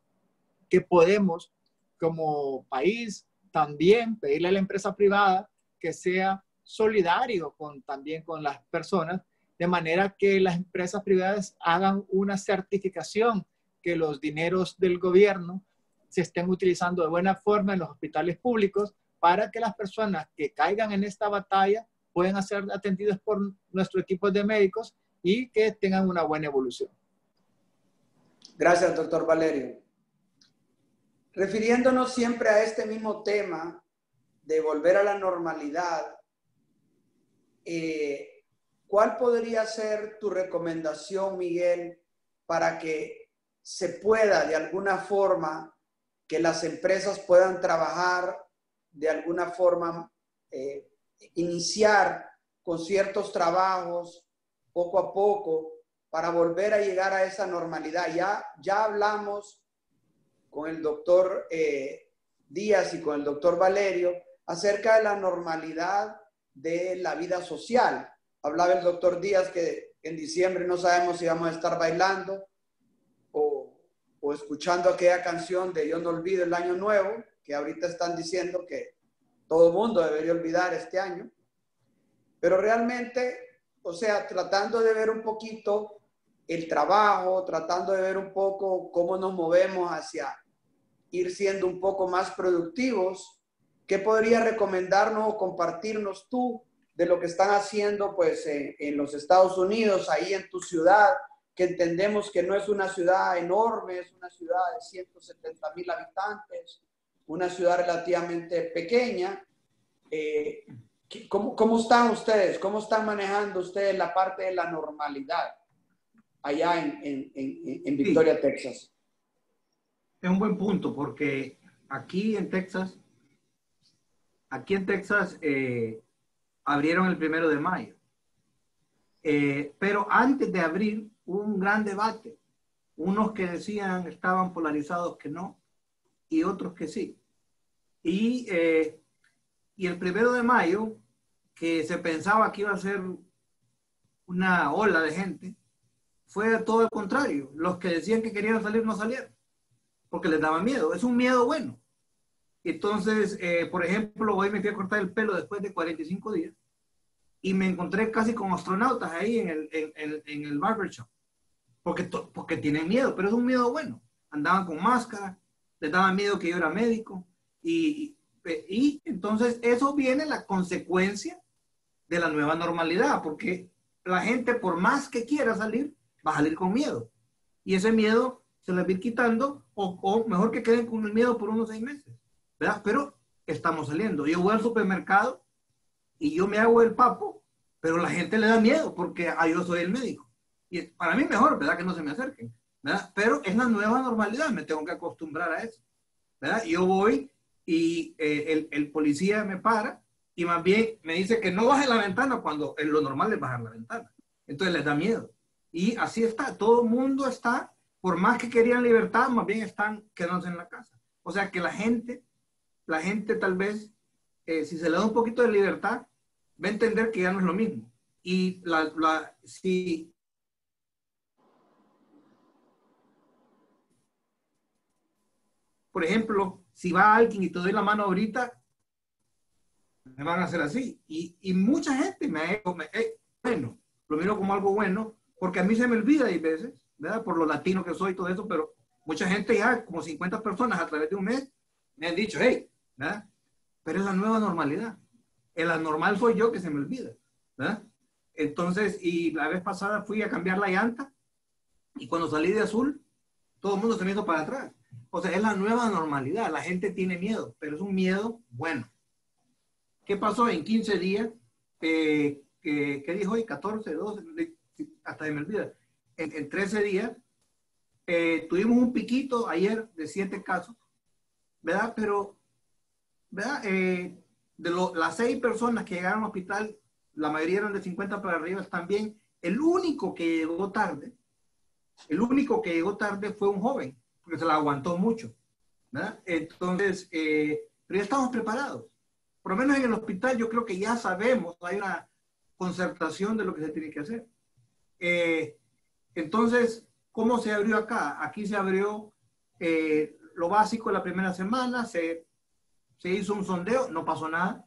que podemos como país también pedirle a la empresa privada que sea solidario también con las personas, de manera que las empresas privadas hagan una certificación que los dineros del gobierno se estén utilizando de buena forma en los hospitales públicos para que las personas que caigan en esta batalla puedan ser atendidas por nuestro equipo de médicos y que tengan una buena evolución. Gracias, doctor Valerio. Refiriéndonos siempre a este mismo tema de volver a la normalidad, ¿cuál podría ser tu recomendación, Miguel, para que se pueda de alguna forma, que las empresas puedan trabajar de alguna forma, iniciar con ciertos trabajos poco a poco para volver a llegar a esa normalidad? Ya hablamos con el doctor Díaz y con el doctor Valerio acerca de la normalidad de la vida social. Hablaba el doctor Díaz que en diciembre no sabemos si vamos a estar bailando o escuchando aquella canción de Yo no olvido el año nuevo, que ahorita están diciendo que todo el mundo debería olvidar este año. Pero realmente, o sea, tratando de ver un poquito el trabajo, tratando de ver un poco cómo nos movemos hacia ir siendo un poco más productivos, ¿qué podrías recomendarnos o compartirnos tú de lo que están haciendo pues en los Estados Unidos, ahí en tu ciudad, que entendemos que no es una ciudad enorme, es una ciudad de 170,000 habitantes, una ciudad relativamente pequeña? ¿Cómo están ustedes? ¿Cómo están manejando ustedes la parte de la normalidad allá en Victoria, sí, Texas? Es un buen punto porque aquí en Texas abrieron el 1 de mayo. Pero antes de abrir hubo un gran debate. Unos que decían, estaban polarizados que no, y otros que sí. Y el 1 de mayo, que se pensaba que iba a ser una ola de gente, fue todo al contrario. Los que decían que querían salir no salieron, porque les daba miedo. Es un miedo bueno. Entonces, por ejemplo, hoy me fui a cortar el pelo después de 45 días y me encontré casi con astronautas ahí en el barbershop, porque tienen miedo, pero es un miedo bueno. Andaban con máscara, les daba miedo que yo era médico y entonces eso viene la consecuencia de la nueva normalidad, porque la gente, por más que quiera salir, va a salir con miedo. Y ese miedo se les va a ir quitando, o mejor que queden con el miedo por unos 6 meses, ¿verdad? Pero estamos saliendo. Yo voy al supermercado y yo me hago el papo, pero la gente le da miedo porque yo soy el médico. Y para mí mejor, ¿verdad? Que no se me acerquen, ¿verdad? Pero es la nueva normalidad, me tengo que acostumbrar a eso, ¿verdad? Yo voy y el policía me para y más bien me dice que no baje la ventana cuando lo normal es bajar la ventana. Entonces les da miedo. Y así está, todo el mundo está, por más que querían libertad, más bien están quedándose en la casa. O sea que la gente tal vez, si se le da un poquito de libertad, va a entender que ya no es lo mismo. Y si por ejemplo, si va alguien y te doy la mano ahorita, me van a hacer así. Y mucha gente bueno, lo miro como algo bueno, porque a mí se me olvida hay veces, ¿verdad? Por lo latino que soy y todo eso, pero mucha gente ya, como 50 personas a través de un mes, me han dicho, hey, ¿verdad? Pero es la nueva normalidad. El anormal soy yo que se me olvida, ¿verdad? Entonces, y la vez pasada fui a cambiar la llanta y cuando salí de azul, todo el mundo se me hizo para atrás. O sea, es la nueva normalidad. La gente tiene miedo, pero es un miedo bueno. ¿Qué pasó en 15 días? ¿Qué dijo hoy? 14, 12, hasta se me olvida. En 13 días, tuvimos un piquito ayer de 7 casos, ¿verdad? Pero, ¿verdad? Las 6 personas que llegaron al hospital, la mayoría eran de 50 para arriba también. El único que llegó tarde fue un joven, porque se la aguantó mucho, ¿verdad? Entonces, pero ya estamos preparados. Por lo menos en el hospital yo creo que ya sabemos, hay una concertación de lo que se tiene que hacer. Entonces, ¿cómo se abrió acá? Aquí se abrió lo básico la primera semana, se hizo un sondeo, no pasó nada.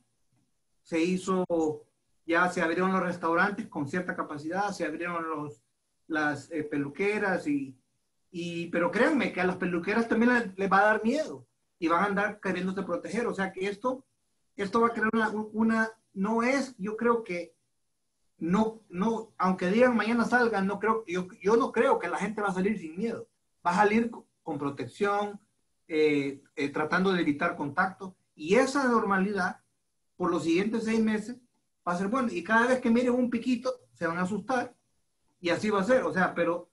Ya se abrieron los restaurantes con cierta capacidad, se abrieron las peluqueras pero créanme que a las peluqueras también les va a dar miedo y van a andar queriéndose proteger. O sea que esto va a crear no es, yo creo que no, aunque digan mañana salgan, yo no creo que la gente va a salir sin miedo. Va a salir con protección, tratando de evitar contacto, y esa normalidad por los siguientes 6 meses va a ser bueno. Y cada vez que miren un piquito, se van a asustar y así va a ser. O sea, pero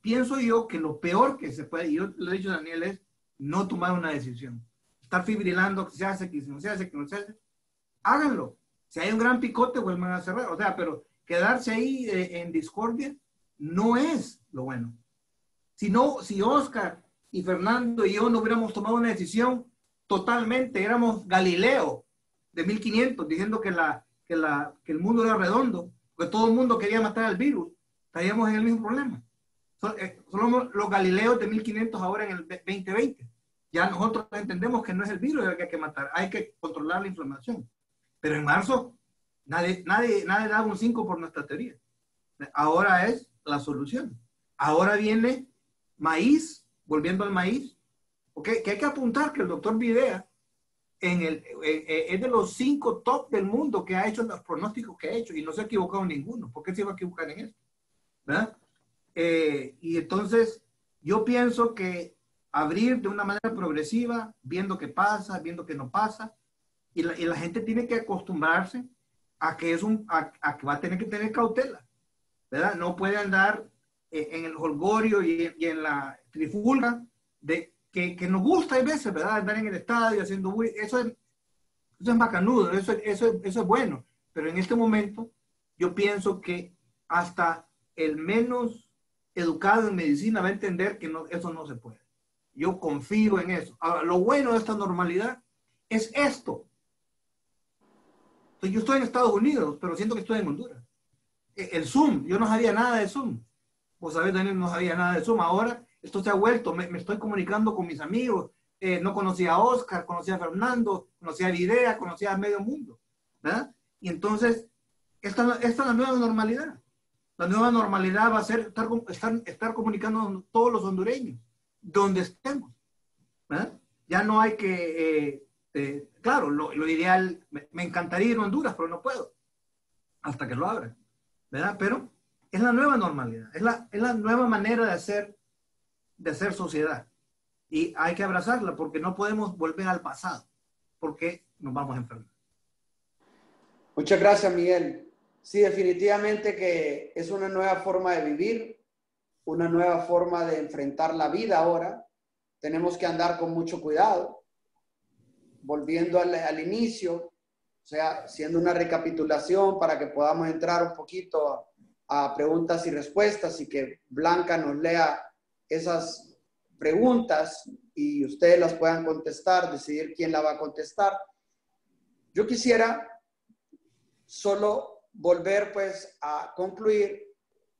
pienso yo que lo peor que se puede, y yo lo he dicho a Daniel, es no tomar una decisión. Estar fibrilando que se hace, que no se hace, que no se hace. Háganlo. Si hay un gran picote, vuelvan a cerrar. O sea, pero quedarse ahí en discordia no es lo bueno. Si Oscar y Fernando y yo no hubiéramos tomado una decisión totalmente, éramos Galileo de 1500 diciendo que el mundo era redondo, que todo el mundo quería matar al virus, estaríamos en el mismo problema. Somos los Galileos de 1500 ahora en el 2020. Ya nosotros entendemos que no es el virus el que hay que matar, hay que controlar la inflamación. Pero en marzo nadie daba un 5 por nuestra teoría. Ahora es la solución. Ahora viene maíz, volviendo al maíz, okay, que hay que apuntar que el doctor Videa es de los 5 top del mundo que ha hecho los pronósticos que ha hecho y no se ha equivocado en ninguno. ¿Por qué se iba a equivocar en esto? ¿Verdad? Y entonces yo pienso que abrir de una manera progresiva, viendo qué pasa, viendo qué no pasa, y la gente tiene que acostumbrarse a que a que va a tener que tener cautela, ¿verdad? No puede andar en el holgorio y en la trifulga que nos gusta a veces, ¿verdad? Andar en el estadio haciendo eso es bacanudo, eso es bueno, pero en este momento yo pienso que hasta el menos educado en medicina va a entender que eso no se puede. Yo confío en eso. Ahora, lo bueno de esta normalidad es esto. Entonces, yo estoy en Estados Unidos, pero siento que estoy en Honduras. El Zoom, yo no sabía nada de Zoom. Vos sabés, Daniel, no sabía nada de Zoom. Ahora esto se ha vuelto, me estoy comunicando con mis amigos. No conocía a Oscar, conocía a Fernando, conocía a Videa, conocía a medio mundo, ¿verdad? Y entonces, esta es la nueva normalidad. La nueva normalidad va a ser estar comunicando todos los hondureños, donde estemos, ¿verdad? Ya no hay que, claro, lo ideal, me encantaría ir a Honduras, pero no puedo, hasta que lo abran, ¿verdad? Pero es la nueva normalidad, es la nueva manera de hacer sociedad. Y hay que abrazarla porque no podemos volver al pasado, porque nos vamos a enfermar. Muchas gracias, Miguel. Sí, definitivamente que es una nueva forma de vivir, una nueva forma de enfrentar la vida ahora. Tenemos que andar con mucho cuidado. Volviendo al inicio, o sea, haciendo una recapitulación para que podamos entrar un poquito a preguntas y respuestas y que Blanca nos lea esas preguntas y ustedes las puedan contestar, decidir quién la va a contestar. Yo quisiera solo volver pues a concluir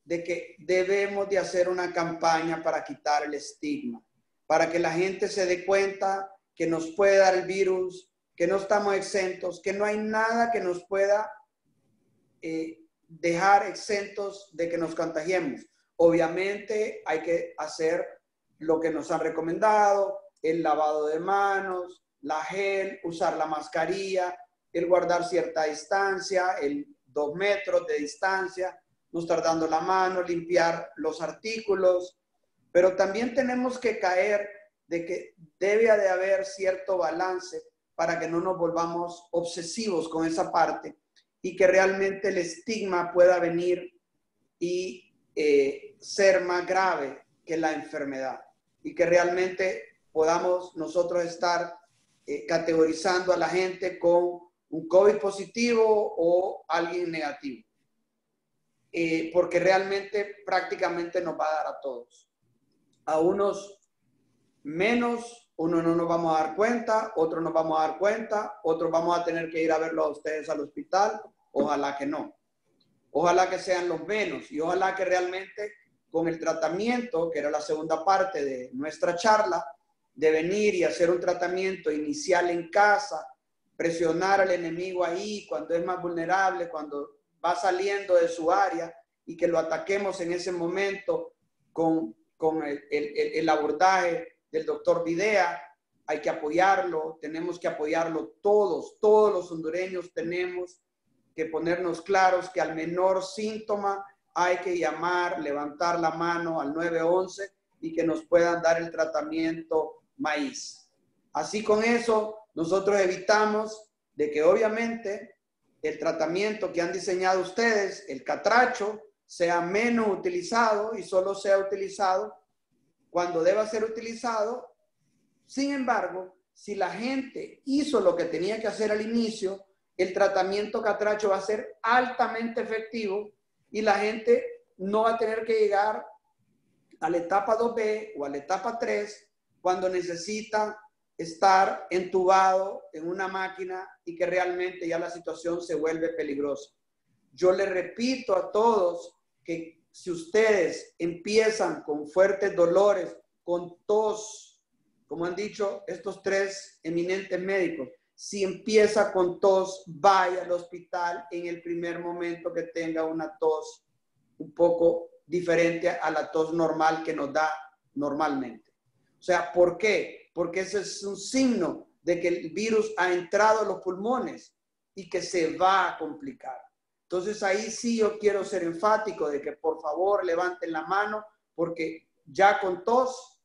de que debemos de hacer una campaña para quitar el estigma, para que la gente se dé cuenta que nos puede dar el virus, que no estamos exentos, que no hay nada que nos pueda dejar exentos de que nos contagiemos. Obviamente hay que hacer lo que nos han recomendado, el lavado de manos, la gel, usar la mascarilla, el guardar cierta distancia, el 2 metros de distancia, no estar dando la mano, limpiar los artículos, pero también tenemos que caer de que debe de haber cierto balance para que no nos volvamos obsesivos con esa parte y que realmente el estigma pueda venir y ser más grave que la enfermedad y que realmente podamos nosotros estar categorizando a la gente con un COVID positivo o alguien negativo. Porque realmente prácticamente nos va a dar a todos. A unos menos, uno no nos vamos a dar cuenta, otros nos vamos a dar cuenta, otros vamos a tener que ir a verlo a ustedes al hospital. Ojalá que no. Ojalá que sean los menos y ojalá que realmente con el tratamiento, que era la segunda parte de nuestra charla, de venir y hacer un tratamiento inicial en casa, presionar al enemigo ahí cuando es más vulnerable, cuando va saliendo de su área y que lo ataquemos en ese momento con el abordaje del doctor Videa. Hay que apoyarlo, tenemos que apoyarlo todos los hondureños tenemos que ponernos claros que al menor síntoma hay que llamar, levantar la mano al 911 y que nos puedan dar el tratamiento maíz. Así con eso nosotros evitamos de que obviamente el tratamiento que han diseñado ustedes, el catracho, sea menos utilizado y solo sea utilizado cuando deba ser utilizado. Sin embargo, si la gente hizo lo que tenía que hacer al inicio, el tratamiento catracho va a ser altamente efectivo y la gente no va a tener que llegar a la etapa 2B o a la etapa 3 cuando necesita estar entubado en una máquina y que realmente ya la situación se vuelve peligrosa. Yo le repito a todos que si ustedes empiezan con fuertes dolores, con tos, como han dicho estos 3 eminentes médicos, si empieza con tos, vaya al hospital en el primer momento que tenga una tos un poco diferente a la tos normal que nos da normalmente. O sea, ¿por qué? Porque ese es un signo de que el virus ha entrado a los pulmones y que se va a complicar. Entonces ahí sí yo quiero ser enfático de que por favor levanten la mano porque ya con tos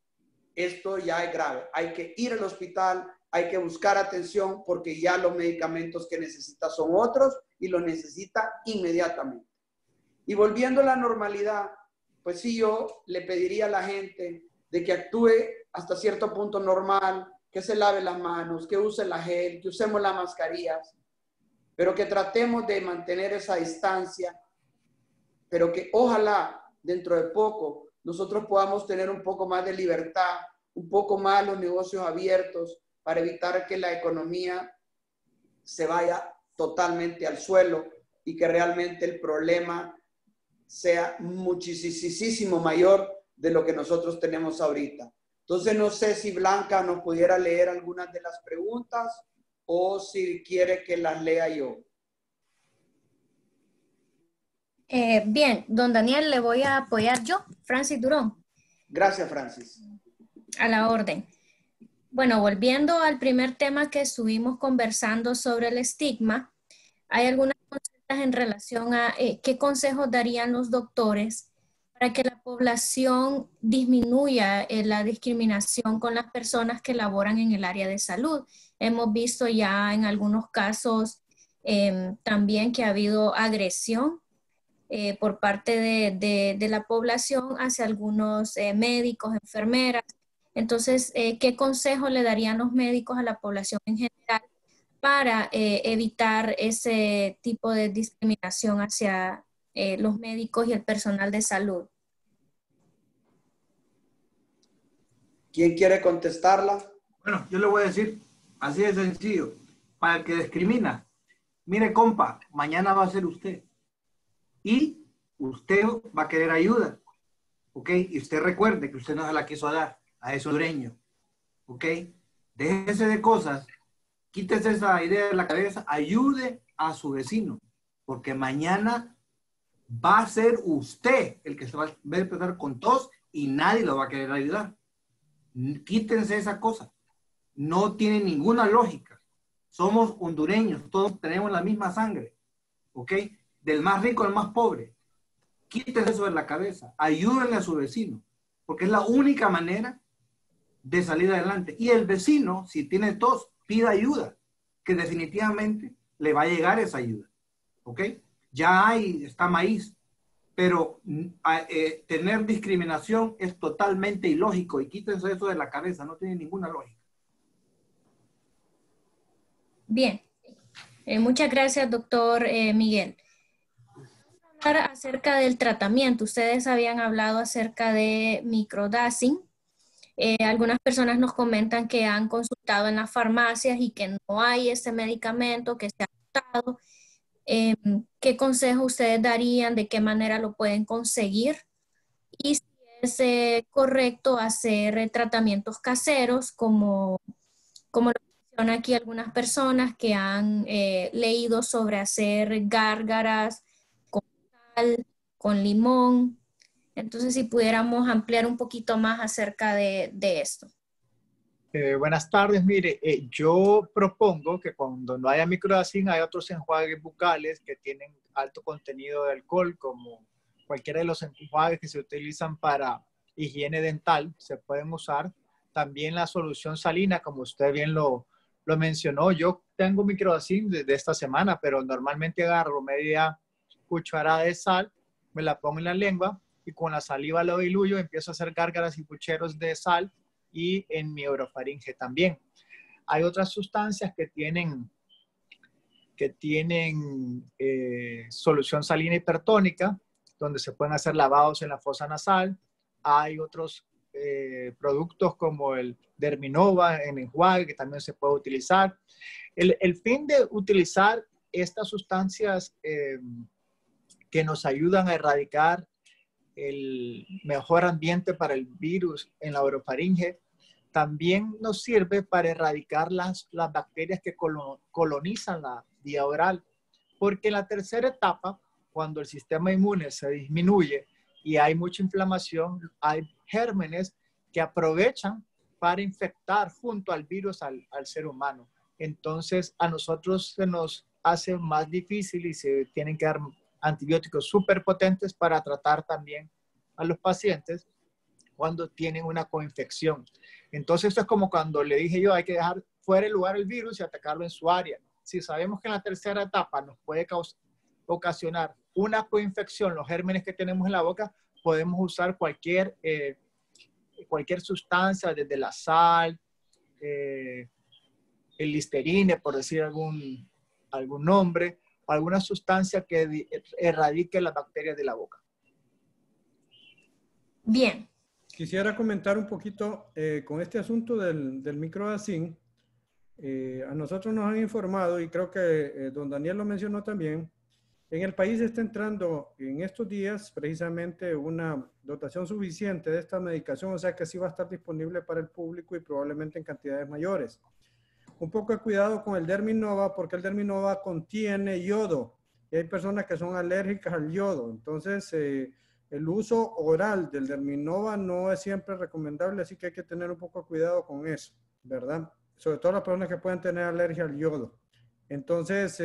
esto ya es grave. Hay que ir al hospital, hay que buscar atención porque ya los medicamentos que necesita son otros y los necesita inmediatamente. Y volviendo a la normalidad, pues sí, yo le pediría a la gente de que actúe hasta cierto punto normal, que se lave las manos, que use la gel, que usemos las mascarillas, pero que tratemos de mantener esa distancia, pero que ojalá dentro de poco nosotros podamos tener un poco más de libertad, un poco más los negocios abiertos para evitar que la economía se vaya totalmente al suelo y que realmente el problema sea muchísimo mayor de lo que nosotros tenemos ahorita. Entonces, no sé si Blanca nos pudiera leer algunas de las preguntas o si quiere que las lea yo. Bien, don Daniel, le voy a apoyar yo, Francis Durón. Gracias, Francis. A la orden. Bueno, volviendo al primer tema que estuvimos conversando sobre el estigma, hay algunas consultas en relación a qué consejos darían los doctores para que la población disminuya la discriminación con las personas que laboran en el área de salud. Hemos visto ya en algunos casos también que ha habido agresión por parte de la población hacia algunos médicos, enfermeras. Entonces, ¿qué consejo le darían los médicos a la población en general para evitar ese tipo de discriminación hacia los médicos y el personal de salud? ¿Quién quiere contestarla? Bueno, yo le voy a decir, así de sencillo, para el que discrimina, mire compa, mañana va a ser usted y usted va a querer ayuda, ¿ok? Y usted recuerde que usted no se la quiso dar a ese hondureño, ¿ok? Déjese de cosas, quítese esa idea de la cabeza, ayude a su vecino, porque mañana va a ser usted el que se va a empezar con tos y nadie lo va a querer ayudar. Quítense esa cosa. No tiene ninguna lógica. Somos hondureños, todos tenemos la misma sangre, ¿ok? Del más rico al más pobre. Quítense eso de la cabeza. Ayúdenle a su vecino, porque es la única manera de salir adelante. Y el vecino, si tiene tos, pida ayuda, que definitivamente le va a llegar esa ayuda, ¿ok? Ya está maíz, pero tener discriminación es totalmente ilógico y quítense eso de la cabeza, no tiene ninguna lógica. Bien, muchas gracias, doctor Miguel. Vamos a hablar acerca del tratamiento. Ustedes habían hablado acerca de microdosing. Algunas personas nos comentan que han consultado en las farmacias y que no hay ese medicamento, que se ha agotado. ¿Qué consejo ustedes darían? ¿De qué manera lo pueden conseguir? Y si es correcto hacer tratamientos caseros, como lo mencionan aquí algunas personas que han leído sobre hacer gárgaras con sal, con limón. Entonces, si pudiéramos ampliar un poquito más acerca de esto. Buenas tardes, mire, yo propongo que cuando no haya microdosing hay otros enjuagues bucales que tienen alto contenido de alcohol, como cualquiera de los enjuagues que se utilizan para higiene dental, se pueden usar. También la solución salina, como usted bien lo mencionó, yo tengo microdosing desde esta semana, pero normalmente agarro media cucharada de sal, me la pongo en la lengua y con la saliva lo diluyo, empiezo a hacer gárgaras y pucheros de sal y en mi orofaringe también. Hay otras sustancias que tienen solución salina hipertónica, donde se pueden hacer lavados en la fosa nasal. Hay otros productos como el Derminova en enjuague que también se puede utilizar. El fin de utilizar estas sustancias que nos ayudan a erradicar el mejor ambiente para el virus en la orofaringe, también nos sirve para erradicar las bacterias que colonizan la vía oral. Porque en la tercera etapa, cuando el sistema inmune se disminuye y hay mucha inflamación, hay gérmenes que aprovechan para infectar junto al virus al ser humano. Entonces, a nosotros se nos hace más difícil y se tienen que dar antibióticos súper potentes para tratar también a los pacientes cuando tienen una coinfección. Entonces, esto es como cuando le dije yo, hay que dejar fuera el lugar el virus y atacarlo en su área. Si sabemos que en la tercera etapa nos puede ocasionar una coinfección, los gérmenes que tenemos en la boca, podemos usar cualquier sustancia, desde la sal, el Listerine, por decir algún nombre, o alguna sustancia que erradique las bacterias de la boca. Bien. Quisiera comentar un poquito con este asunto del microdacin. A nosotros nos han informado, y creo que don Daniel lo mencionó también, en el país está entrando en estos días precisamente una dotación suficiente de esta medicación, o sea que sí va a estar disponible para el público y probablemente en cantidades mayores. Un poco de cuidado con el Derminova, porque el Derminova contiene yodo y hay personas que son alérgicas al yodo. Entonces, el uso oral del Derminova no es siempre recomendable, así que hay que tener un poco de cuidado con eso, ¿verdad? Sobre todo las personas que pueden tener alergia al yodo. Entonces,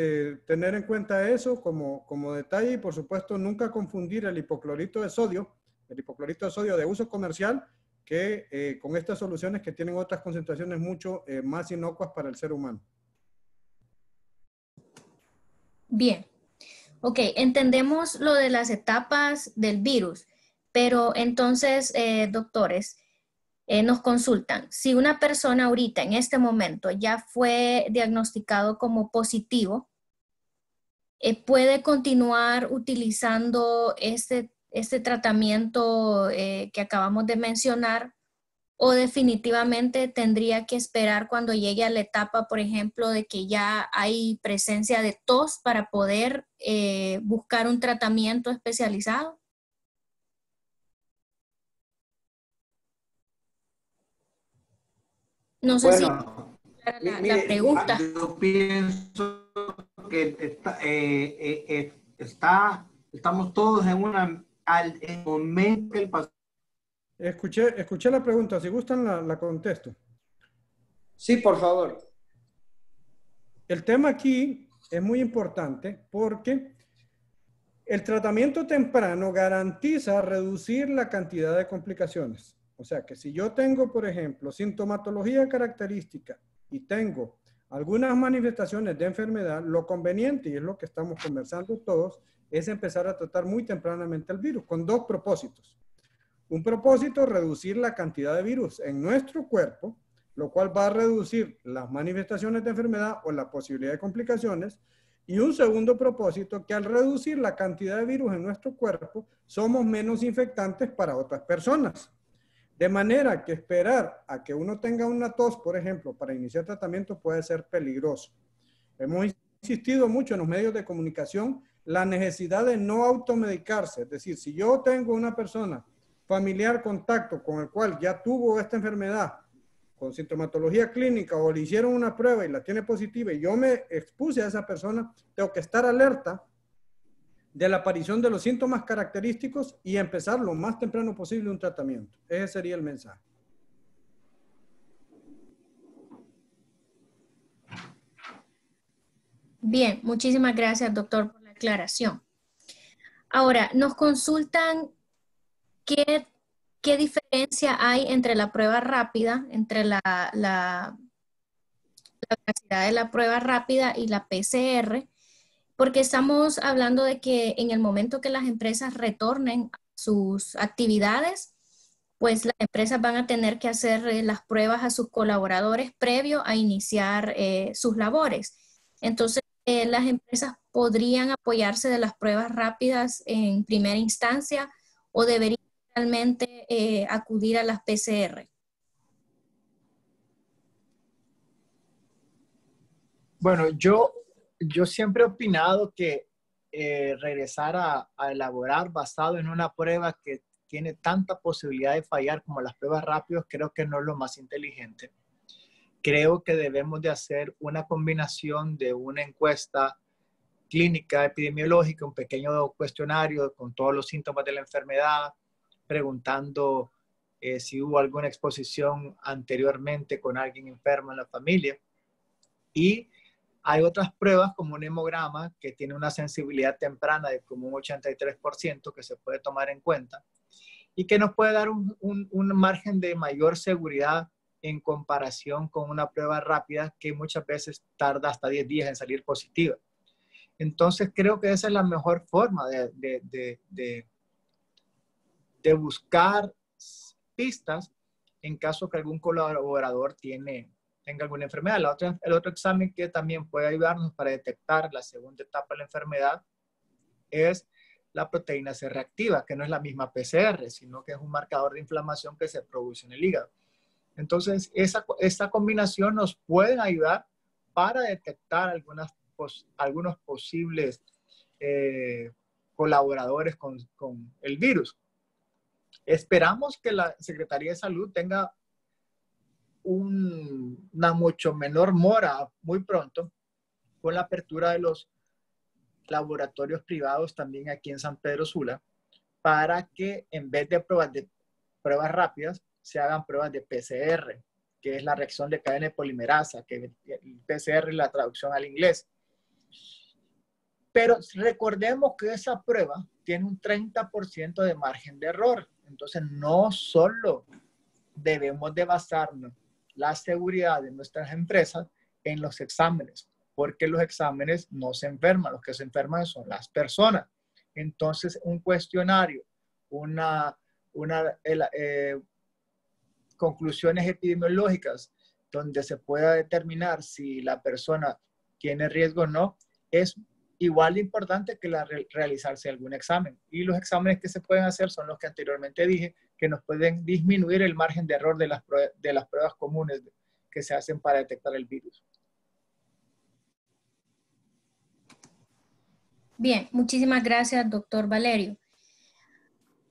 tener en cuenta eso como detalle y, por supuesto, nunca confundir el hipoclorito de sodio de uso comercial, que con estas soluciones que tienen otras concentraciones mucho más inocuas para el ser humano. Bien, ok, entendemos lo de las etapas del virus, pero entonces, doctores, nos consultan, si una persona ahorita en este momento ya fue diagnosticado como positivo, ¿puede continuar utilizando este tratamiento que acabamos de mencionar? ¿O definitivamente tendría que esperar cuando llegue a la etapa, por ejemplo, de que ya hay presencia de tos para poder buscar un tratamiento especializado? No sé si Bueno, la pregunta. yo pienso que estamos todos en en el momento que el paciente. Escuché la pregunta, si gustan la contesto. Sí, por favor. El tema aquí es muy importante porque el tratamiento temprano garantiza reducir la cantidad de complicaciones. O sea que si yo tengo, por ejemplo, sintomatología característica y tengo algunas manifestaciones de enfermedad, lo conveniente, y es lo que estamos conversando todos, es empezar a tratar muy tempranamente el virus con dos propósitos. Un propósito, reducir la cantidad de virus en nuestro cuerpo, lo cual va a reducir las manifestaciones de enfermedad o la posibilidad de complicaciones. Y un segundo propósito, que al reducir la cantidad de virus en nuestro cuerpo, somos menos infectantes para otras personas. De manera que esperar a que uno tenga una tos, por ejemplo, para iniciar tratamiento puede ser peligroso. Hemos insistido mucho en los medios de comunicación la necesidad de no automedicarse. Es decir, si yo tengo una persona familiar contacto con el cual ya tuvo esta enfermedad con sintomatología clínica o le hicieron una prueba y la tiene positiva y yo me expuse a esa persona, tengo que estar alerta de la aparición de los síntomas característicos y empezar lo más temprano posible un tratamiento. Ese sería el mensaje. Bien, muchísimas gracias, doctor, por la aclaración. Ahora, nos consultan qué diferencia hay entre la prueba rápida, entre la capacidad de la prueba rápida y la PCR, porque estamos hablando de que en el momento que las empresas retornen a sus actividades, pues las empresas van a tener que hacer las pruebas a sus colaboradores previo a iniciar sus labores. Entonces, las empresas podrían apoyarse de las pruebas rápidas en primera instancia o deberían realmente acudir a las PCR. Bueno, yo siempre he opinado que regresar a elaborar basado en una prueba que tiene tanta posibilidad de fallar como las pruebas rápidas, creo que no es lo más inteligente. Creo que debemos de hacer una combinación de una encuesta clínica epidemiológica, un pequeño cuestionario con todos los síntomas de la enfermedad, preguntando si hubo alguna exposición anteriormente con alguien enfermo en la familia. Y hay otras pruebas como un hemograma que tiene una sensibilidad temprana de como un 83% que se puede tomar en cuenta y que nos puede dar un margen de mayor seguridad en comparación con una prueba rápida que muchas veces tarda hasta 10 días en salir positiva. Entonces creo que esa es la mejor forma de buscar pistas en caso que algún colaborador tenga alguna enfermedad. El otro examen que también puede ayudarnos para detectar la segunda etapa de la enfermedad es la proteína C reactiva, que no es la misma PCR, sino que es un marcador de inflamación que se produce en el hígado. Entonces, esa combinación nos puede ayudar para detectar algunos posibles colaboradores con el virus. Esperamos que la Secretaría de Salud tenga una mucho menor mora muy pronto con la apertura de los laboratorios privados también aquí en San Pedro Sula, para que en vez de pruebas rápidas, se hagan pruebas de PCR, que es la reacción de cadena de polimerasa, que el PCR es la traducción al inglés. Pero recordemos que esa prueba tiene un 30% de margen de error. Entonces, no solo debemos de basarnos la seguridad de nuestras empresas en los exámenes, porque los exámenes no se enferman, los que se enferman son las personas. Entonces, un cuestionario, conclusiones epidemiológicas donde se pueda determinar si la persona tiene riesgo o no, es igual de importante que realizarse algún examen. Y los exámenes que se pueden hacer son los que anteriormente dije, que nos pueden disminuir el margen de error de las pruebas comunes que se hacen para detectar el virus. Bien, muchísimas gracias, doctor Valerio.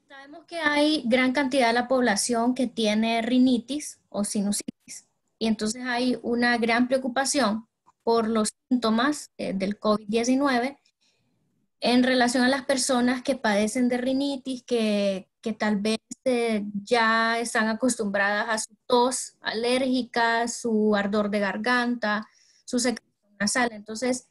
Sabemos que hay gran cantidad de la población que tiene rinitis o sinusitis, y entonces hay una gran preocupación por los síntomas del COVID-19 en relación a las personas que padecen de rinitis, que tal vez ya están acostumbradas a su tos alérgica, su ardor de garganta, su secreción nasal. Entonces,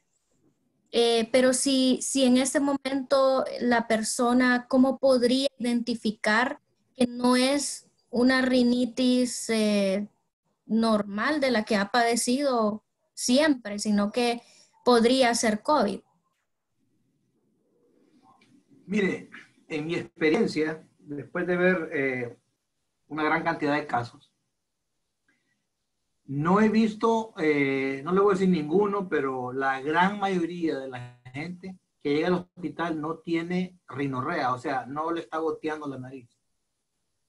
pero si en este momento la persona, ¿cómo podría identificar que no es una rinitis normal de la que ha padecido siempre, sino que podría ser COVID? Mire, en mi experiencia, después de ver una gran cantidad de casos, no he visto, no le voy a decir ninguno, pero la gran mayoría de la gente que llega al hospital no tiene rinorrea, o sea, no le está goteando la nariz.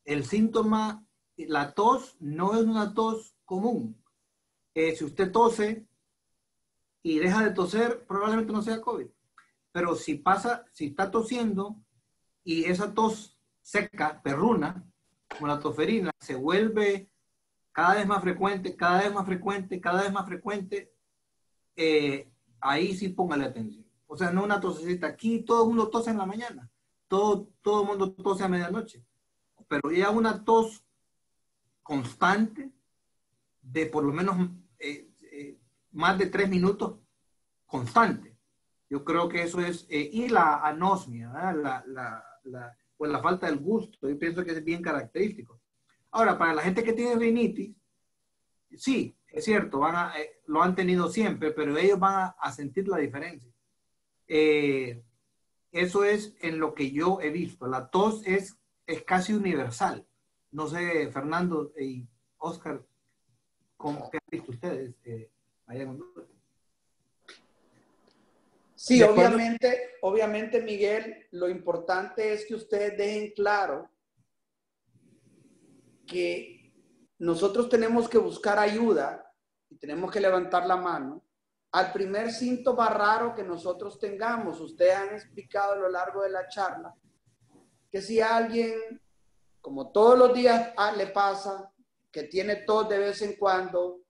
El síntoma, la tos, no es una tos común. Si usted tose y deja de toser, probablemente no sea COVID. Pero si está tosiendo y esa tos seca, perruna, como la tosferina, se vuelve cada vez más frecuente, cada vez más frecuente, cada vez más frecuente, ahí sí póngale atención. O sea, no una tosecita. Aquí todo el mundo tose en la mañana, todo el mundo tose a medianoche, pero ya una tos constante de por lo menos más de 3 minutos constante. Yo creo que eso es, y la anosmia, pues la falta del gusto, yo pienso que es bien característico. Ahora, para la gente que tiene rinitis, sí, es cierto, lo han tenido siempre, pero ellos van a sentir la diferencia. Eso es en lo que yo he visto. La tos es casi universal. No sé, Fernando y Oscar, ¿qué han visto ustedes allá en Honduras? Sí, obviamente, Miguel, lo importante es que ustedes dejen claro que nosotros tenemos que buscar ayuda y tenemos que levantar la mano al primer síntoma raro que nosotros tengamos. Ustedes han explicado a lo largo de la charla que si a alguien, como todos los días le pasa, que tiene tos de vez en cuando,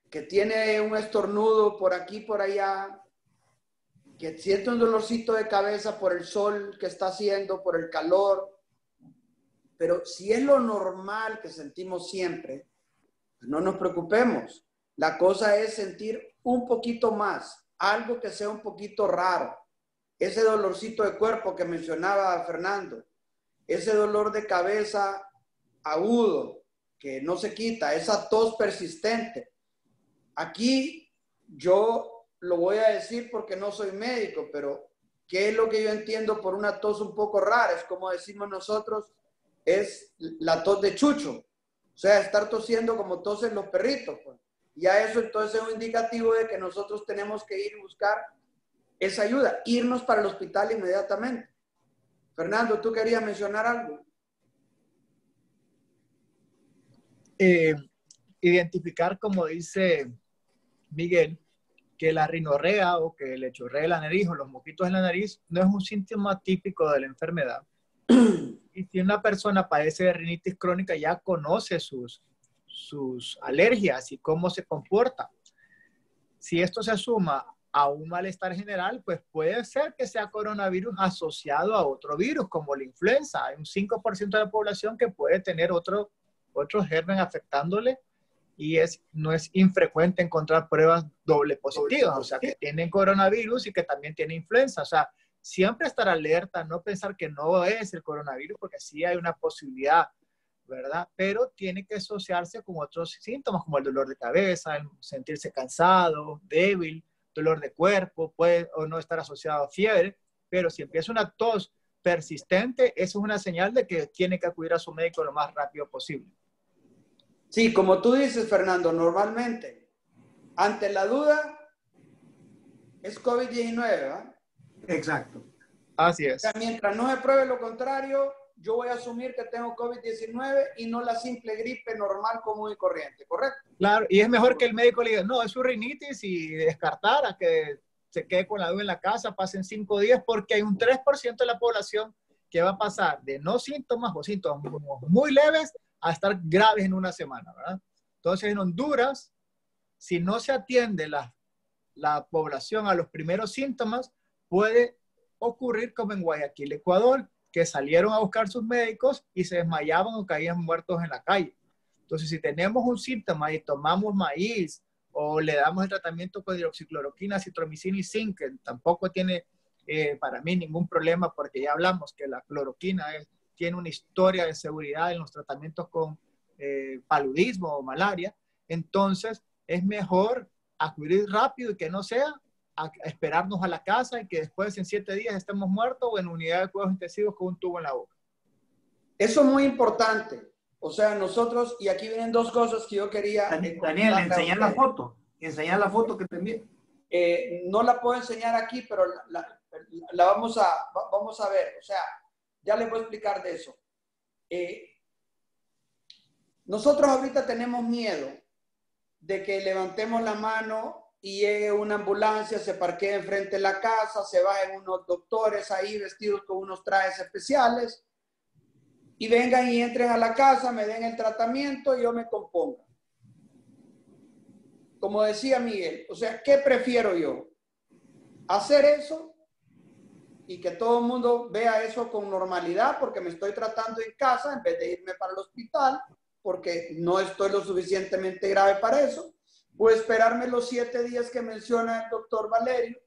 que tiene un estornudo por aquí, por allá, que siente un dolorcito de cabeza por el sol que está haciendo, por el calor, pero si es lo normal que sentimos siempre, no nos preocupemos. La cosa es sentir un poquito más, algo que sea un poquito raro. Ese dolorcito de cuerpo que mencionaba Fernando, ese dolor de cabeza agudo que no se quita, esa tos persistente. Aquí yo lo voy a decir porque no soy médico, pero ¿qué es lo que yo entiendo por una tos un poco rara? Es como decimos nosotros, es la tos de chucho. O sea, estar tosiendo como tosen los perritos. Pues. Ya eso entonces es un indicativo de que nosotros tenemos que ir y buscar esa ayuda, irnos para el hospital inmediatamente. Fernando, ¿tú querías mencionar algo? Identificar, como dice Miguel, que la rinorrea o que el chorrea de la nariz o los moquitos en la nariz no es un síntoma típico de la enfermedad. Y si una persona padece de rinitis crónica, ya conoce sus alergias y cómo se comporta. Si esto se suma a un malestar general, pues puede ser que sea coronavirus asociado a otro virus, como la influenza. Hay un 5% de la población que puede tener otro germen afectándole, y no es infrecuente encontrar pruebas doble positivas, o sea, que tienen coronavirus y que también tienen influenza. O sea, siempre estar alerta, no pensar que no es el coronavirus, porque sí hay una posibilidad, ¿verdad? Pero tiene que asociarse con otros síntomas, como el dolor de cabeza, el sentirse cansado, débil, dolor de cuerpo, puede o no estar asociado a fiebre, pero si empieza una tos persistente, eso es una señal de que tiene que acudir a su médico lo más rápido posible. Sí, como tú dices, Fernando, normalmente, ante la duda, es COVID-19, ¿verdad? Exacto. Así es. O sea, mientras no se pruebe lo contrario, yo voy a asumir que tengo COVID-19 y no la simple gripe normal, común y corriente, ¿correcto? Claro, y es mejor que el médico le diga, no, es su rinitis, y descartar a que se quede con la duda en la casa, pasen 5 días, porque hay un 3% de la población que va a pasar de no síntomas o síntomas muy leves a estar graves en una semana, ¿verdad? Entonces, en Honduras, si no se atiende la población a los primeros síntomas, puede ocurrir como en Guayaquil, Ecuador, que salieron a buscar sus médicos y se desmayaban o caían muertos en la calle. Entonces, si tenemos un síntoma y tomamos maíz o le damos el tratamiento con hidroxicloroquina, citromicina y zinc, que tampoco tiene para mí ningún problema, porque ya hablamos que la cloroquina tiene una historia de seguridad en los tratamientos con paludismo o malaria, entonces es mejor acudir rápido y que no sea a esperarnos a la casa y que después en 7 días estemos muertos o en unidad de cuidados intensivos con un tubo en la boca. Eso es muy importante. O sea, nosotros, y aquí vienen dos cosas que yo quería... Daniel, enseñar la foto. Enseñar la foto que te envié. No la puedo enseñar aquí, pero la vamos a ver. O sea, ya les voy a explicar de eso. Nosotros ahorita tenemos miedo de que levantemos la mano y llegue una ambulancia, se parquee enfrente de la casa, se bajen unos doctores ahí vestidos con unos trajes especiales y vengan y entren a la casa, me den el tratamiento y yo me componga. Como decía Miguel, o sea, ¿qué prefiero yo? Hacer eso y que todo el mundo vea eso con normalidad porque me estoy tratando en casa en vez de irme para el hospital porque no estoy lo suficientemente grave para eso, o esperarme los 7 días que menciona el doctor Valerio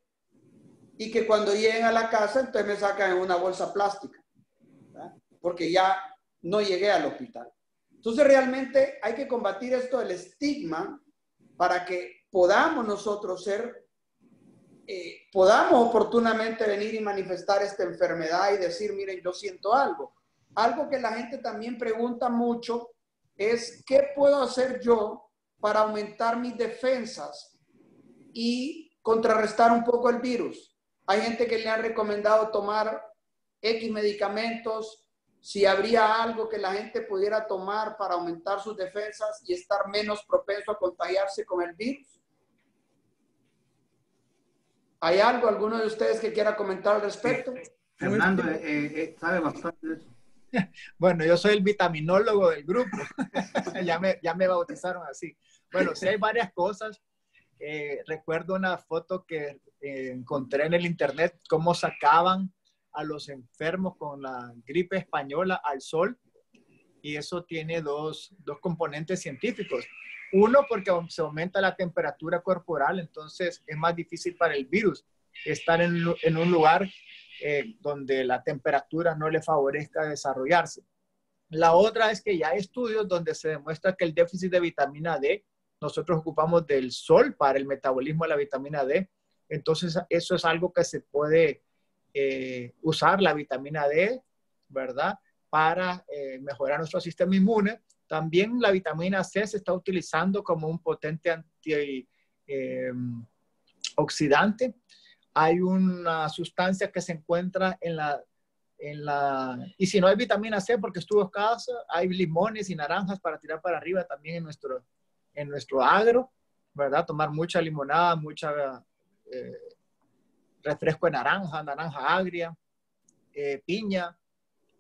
y que cuando lleguen a la casa entonces me sacan en una bolsa plástica, ¿verdad? Porque ya no llegué al hospital. Entonces realmente hay que combatir esto del estigma para que podamos nosotros podamos oportunamente venir y manifestar esta enfermedad y decir, miren, yo siento algo. Algo que la gente también pregunta mucho es, ¿qué puedo hacer yo para aumentar mis defensas y contrarrestar un poco el virus? Hay gente que le han recomendado tomar X medicamentos, si habría algo que la gente pudiera tomar para aumentar sus defensas y estar menos propenso a contagiarse con el virus. ¿Hay algo, alguno de ustedes que quiera comentar al respecto? Fernando sabe bastante de eso. Bueno, yo soy el vitaminólogo del grupo. ya me bautizaron así. Bueno, sí hay varias cosas. Recuerdo una foto que encontré en el internet, cómo sacaban a los enfermos con la gripe española al sol. Y eso tiene dos componentes científicos. Uno, porque se aumenta la temperatura corporal, entonces es más difícil para el virus estar en un lugar donde la temperatura no le favorezca desarrollarse. La otra es que ya hay estudios donde se demuestra que el déficit de vitamina D, nosotros ocupamos del sol para el metabolismo de la vitamina D, entonces eso es algo que se puede usar, la vitamina D, ¿verdad?, para mejorar nuestro sistema inmune. También la vitamina C se está utilizando como un potente antioxidante. hay una sustancia que se encuentra y si no hay vitamina C porque estuvo escasa, hay limones y naranjas para tirar para arriba también en nuestro agro, ¿verdad? Tomar mucha limonada, mucha refresco de naranja, naranja agria, piña,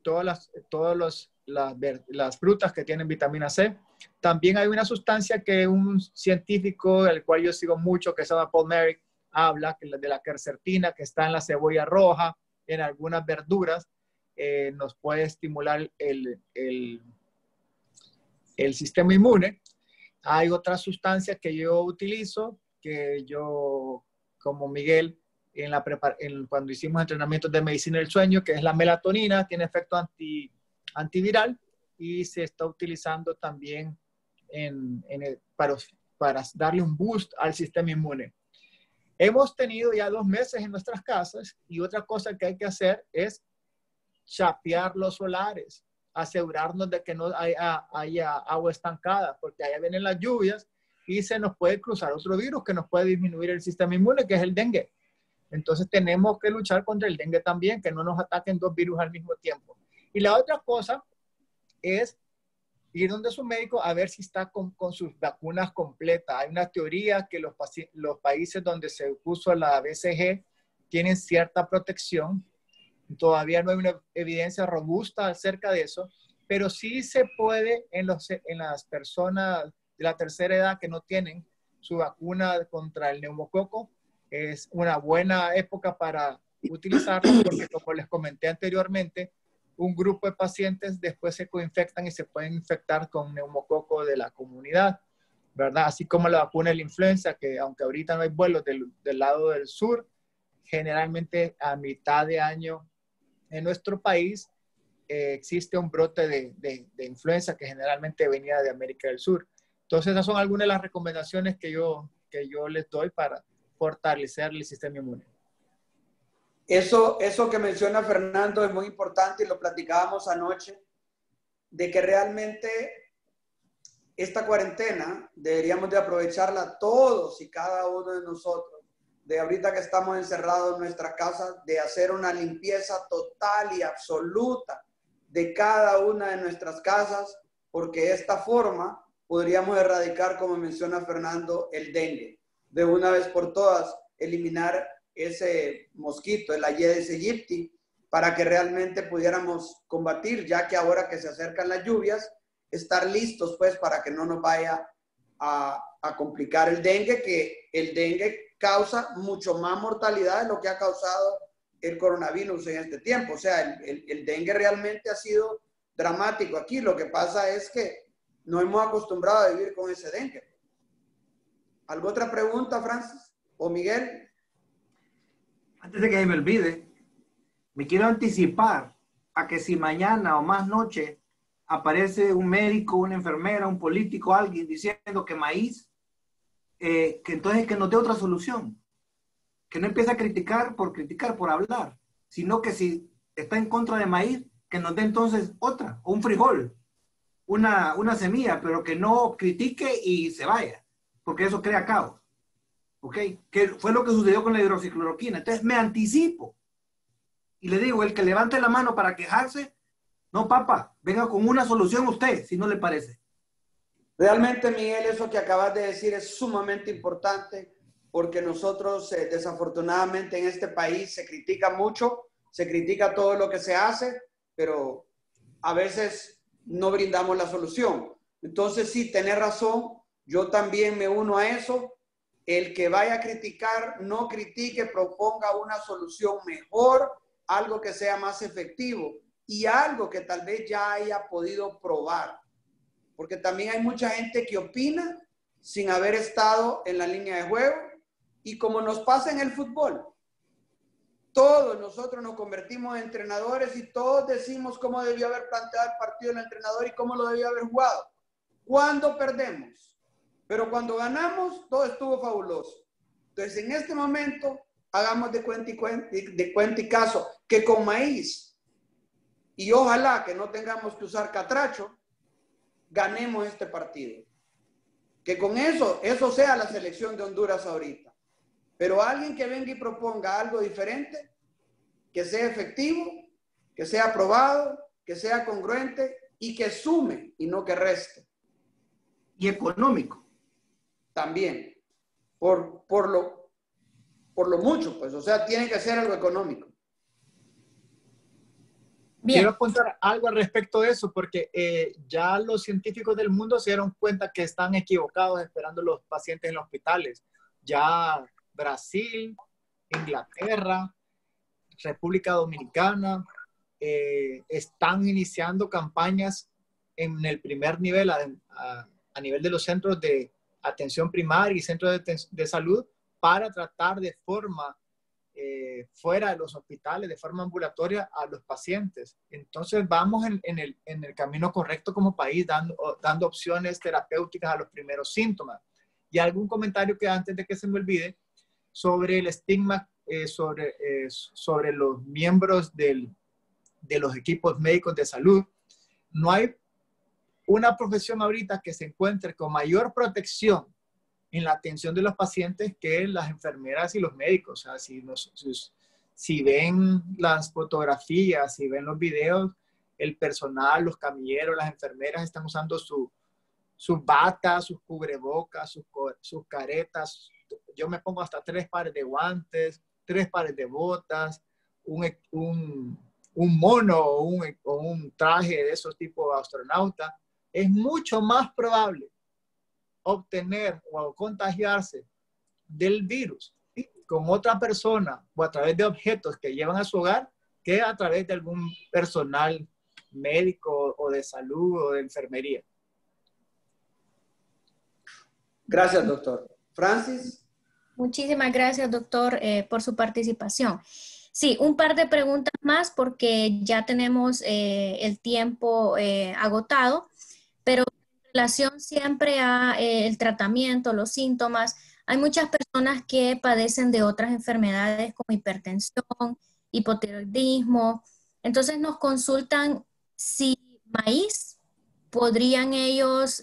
todas las frutas que tienen vitamina C. También hay una sustancia que un científico, el cual yo sigo mucho, que se llama Paul Merrick, habla de la quercetina, que está en la cebolla roja, en algunas verduras, nos puede estimular el sistema inmune. Hay otra sustancia que yo utilizo, que yo, como Miguel, cuando hicimos entrenamientos de medicina del sueño, que es la melatonina, tiene efecto antiviral y se está utilizando también para darle un boost al sistema inmune. Hemos tenido ya 2 meses en nuestras casas y otra cosa que hay que hacer es chapear los solares, asegurarnos de que no haya agua estancada, porque allá vienen las lluvias y se nos puede cruzar otro virus que nos puede disminuir el sistema inmune, que es el dengue. Entonces tenemos que luchar contra el dengue también, que no nos ataquen 2 virus al mismo tiempo. Y la otra cosa es ir donde su médico a ver si está con sus vacunas completas. Hay una teoría que los países donde se puso la BCG tienen cierta protección. Todavía no hay una evidencia robusta acerca de eso, pero sí se puede en las personas de la tercera edad que no tienen su vacuna contra el neumococo. Es una buena época para utilizarla porque, como les comenté anteriormente, un grupo de pacientes después se coinfectan y se pueden infectar con neumococo de la comunidad, ¿verdad? Así como la vacuna de la influenza, que aunque ahorita no hay vuelos del lado del sur, generalmente a mitad de año en nuestro país existe un brote de influenza que generalmente venía de América del Sur. Entonces, esas son algunas de las recomendaciones que yo les doy para fortalecer el sistema inmune. Eso que menciona Fernando es muy importante y lo platicábamos anoche, de que realmente esta cuarentena deberíamos de aprovecharla todos y cada uno de nosotros, de ahorita que estamos encerrados en nuestra casa, de hacer una limpieza total y absoluta de cada una de nuestras casas, porque de esta forma podríamos erradicar, como menciona Fernando, el dengue. De una vez por todas, eliminar ese mosquito, el Aedes aegypti, para que realmente pudiéramos combatir, ya que ahora que se acercan las lluvias, estar listos pues para que no nos vaya a complicar el dengue, que el dengue causa mucho más mortalidad de lo que ha causado el coronavirus en este tiempo. O sea, el dengue realmente ha sido dramático aquí. Lo que pasa es que nos hemos acostumbrado a vivir con ese dengue. ¿Alguna otra pregunta, Francis o Miguel? Antes de que me olvide, me quiero anticipar a que si mañana o más noche aparece un médico, una enfermera, un político, alguien diciendo que maíz, que entonces que nos dé otra solución. Que no empiece a criticar, por hablar, sino que si está en contra de maíz, que nos dé entonces otra, o un frijol, una semilla, pero que no critique y se vaya, porque eso crea caos. ¿Ok? Que fue lo que sucedió con la hidroxicloroquina. Entonces me anticipo y le digo, el que levante la mano para quejarse, no, papá, venga con una solución usted, si no le parece. Realmente, Miguel, eso que acabas de decir es sumamente importante, porque nosotros desafortunadamente en este país se critica mucho, se critica todo lo que se hace, pero a veces no brindamos la solución. Entonces sí, tenés razón, yo también me uno a eso. El que vaya a criticar, no critique, proponga una solución mejor, algo que sea más efectivo y algo que tal vez ya haya podido probar. Porque también hay mucha gente que opina sin haber estado en la línea de juego. Y como nos pasa en el fútbol, todos nosotros nos convertimos en entrenadores y todos decimos cómo debió haber planteado el partido el entrenador y cómo lo debió haber jugado. ¿Cuándo perdemos? Pero cuando ganamos, todo estuvo fabuloso. Entonces, en este momento, hagamos de cuenta y caso que con maíz, y ojalá que no tengamos que usar catracho, ganemos este partido. Que con eso sea la selección de Honduras ahorita. Pero alguien que venga y proponga algo diferente, que sea efectivo, que sea aprobado, que sea congruente y que sume y no que reste. Y económico. También, por lo mucho, pues, o sea, tiene que ser algo económico. Bien. Quiero apuntar algo al respecto de eso, porque ya los científicos del mundo se dieron cuenta que están equivocados esperando los pacientes en los hospitales. Ya Brasil, Inglaterra, República Dominicana están iniciando campañas en el primer nivel, a nivel de los centros de atención primaria y centros de salud, para tratar de forma fuera de los hospitales, de forma ambulatoria, a los pacientes. Entonces vamos en el camino correcto como país, dando opciones terapéuticas a los primeros síntomas. Y algún comentario que antes de que se me olvide, sobre el estigma sobre los miembros de los equipos médicos de salud. No hay una profesión ahorita que se encuentre con mayor protección en la atención de los pacientes que las enfermeras y los médicos. O sea, si ven las fotografías, si ven los videos, el personal, los camilleros, las enfermeras están usando sus batas, sus cubrebocas, sus caretas. Yo me pongo hasta 3 pares de guantes, 3 pares de botas, un mono o un traje de esos tipo astronauta. Es mucho más probable obtener o contagiarse del virus con otra persona o a través de objetos que llevan a su hogar que a través de algún personal médico o de salud o de enfermería. Gracias, doctor. Francis. Muchísimas gracias, doctor, por su participación. Sí, un par de preguntas más porque ya tenemos el tiempo agotado, pero en relación siempre a el tratamiento, los síntomas, hay muchas personas que padecen de otras enfermedades como hipertensión, hipotiroidismo. Entonces nos consultan si maíz podrían ellos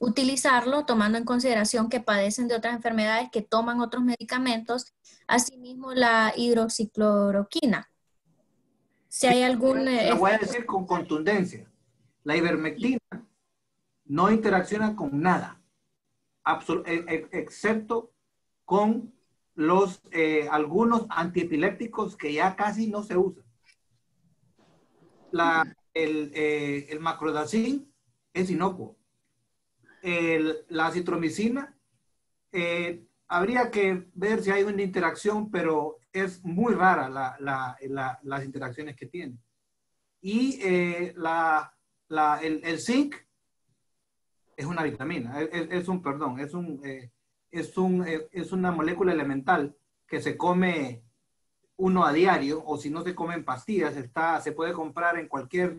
utilizarlo, tomando en consideración que padecen de otras enfermedades, que toman otros medicamentos, asimismo la hidroxicloroquina. Si hay algún... Lo voy a decir con contundencia. La ivermectina no interacciona con nada, excepto con algunos antiepilépticos que ya casi no se usan. El macrodacin es inocuo. La acitromicina, habría que ver si hay una interacción, pero es muy rara las interacciones que tiene. Y el zinc es una vitamina, es una molécula elemental que se come uno a diario, o si no se come en pastillas, se puede comprar en cualquier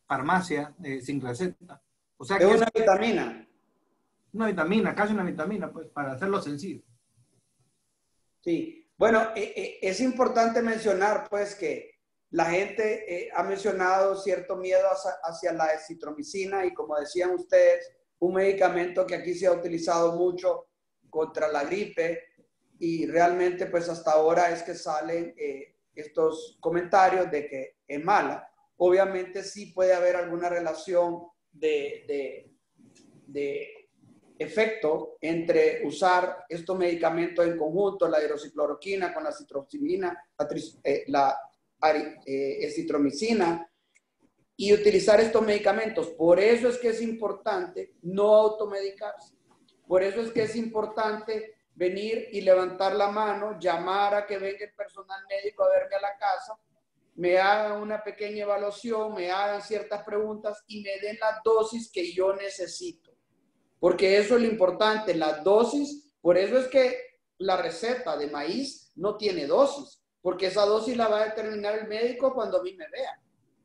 farmacia sin receta. O sea, es una vitamina. Una vitamina, casi una vitamina, pues, para hacerlo sencillo. Sí. Bueno, es importante mencionar, pues, que la gente ha mencionado cierto miedo hacia la acitromicina y, como decían ustedes, un medicamento que aquí se ha utilizado mucho contra la gripe y realmente, pues, hasta ahora es que salen estos comentarios de que es mala. Obviamente sí puede haber alguna relación de efecto entre usar estos medicamentos en conjunto, la hidroxicloroquina con la citromicina, la ezitromicina, y utilizar estos medicamentos. Por eso es que es importante no automedicarse. Por eso es que es importante venir y levantar la mano, llamar a que venga el personal médico a verme a la casa, me hagan una pequeña evaluación, me hagan ciertas preguntas y me den la dosis que yo necesito. Porque eso es lo importante, la dosis. Por eso es que la receta de maíz no tiene dosis, porque esa dosis la va a determinar el médico cuando a mí me vea.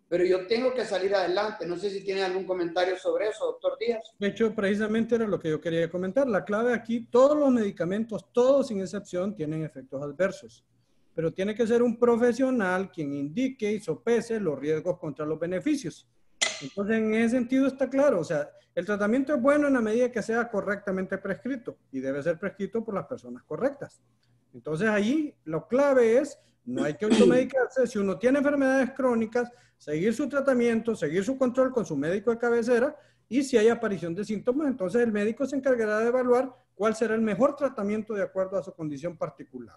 Pero yo tengo que salir adelante. No sé si tiene algún comentario sobre eso, doctor Díaz. De hecho, precisamente era lo que yo quería comentar. La clave aquí, todos los medicamentos, todos sin excepción, tienen efectos adversos. Pero tiene que ser un profesional quien indique y sopese los riesgos contra los beneficios. Entonces, en ese sentido está claro, o sea, el tratamiento es bueno en la medida que sea correctamente prescrito y debe ser prescrito por las personas correctas. Entonces, ahí lo clave es, no hay que automedicarse. Si uno tiene enfermedades crónicas, seguir su tratamiento, seguir su control con su médico de cabecera, y si hay aparición de síntomas, entonces el médico se encargará de evaluar cuál será el mejor tratamiento de acuerdo a su condición particular.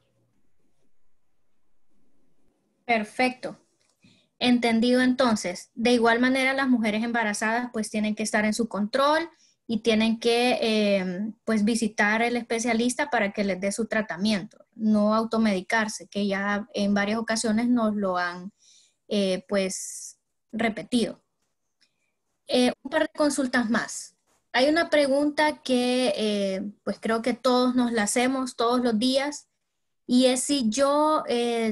Perfecto. Entendido entonces. De igual manera, las mujeres embarazadas pues tienen que estar en su control y tienen que pues visitar al especialista para que les dé su tratamiento, no automedicarse, que ya en varias ocasiones nos lo han pues repetido. Un par de consultas más. Hay una pregunta que pues creo que todos nos la hacemos todos los días, y es si yo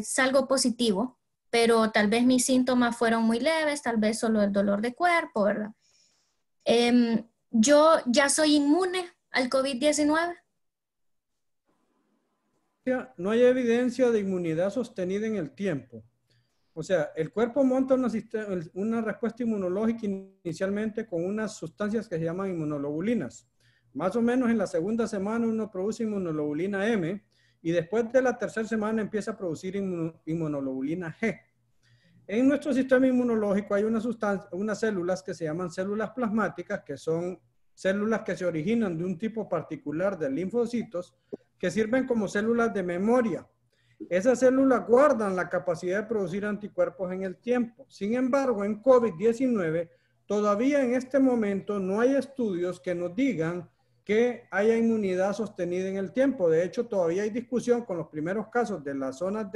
salgo positivo, pero tal vez mis síntomas fueron muy leves, tal vez solo el dolor de cuerpo, ¿verdad? ¿Yo ya soy inmune al COVID-19? No hay evidencia de inmunidad sostenida en el tiempo. O sea, el cuerpo monta una respuesta inmunológica inicialmente con unas sustancias que se llaman inmunoglobulinas. Más o menos en la segunda semana uno produce inmunoglobulina M, y después de la tercera semana empieza a producir inmunoglobulina G. En nuestro sistema inmunológico hay unas células que se llaman células plasmáticas, que son células que se originan de un tipo particular de linfocitos, que sirven como células de memoria. Esas células guardan la capacidad de producir anticuerpos en el tiempo. Sin embargo, en COVID-19, todavía en este momento no hay estudios que nos digan que haya inmunidad sostenida en el tiempo. De hecho, todavía hay discusión con los primeros casos de las zonas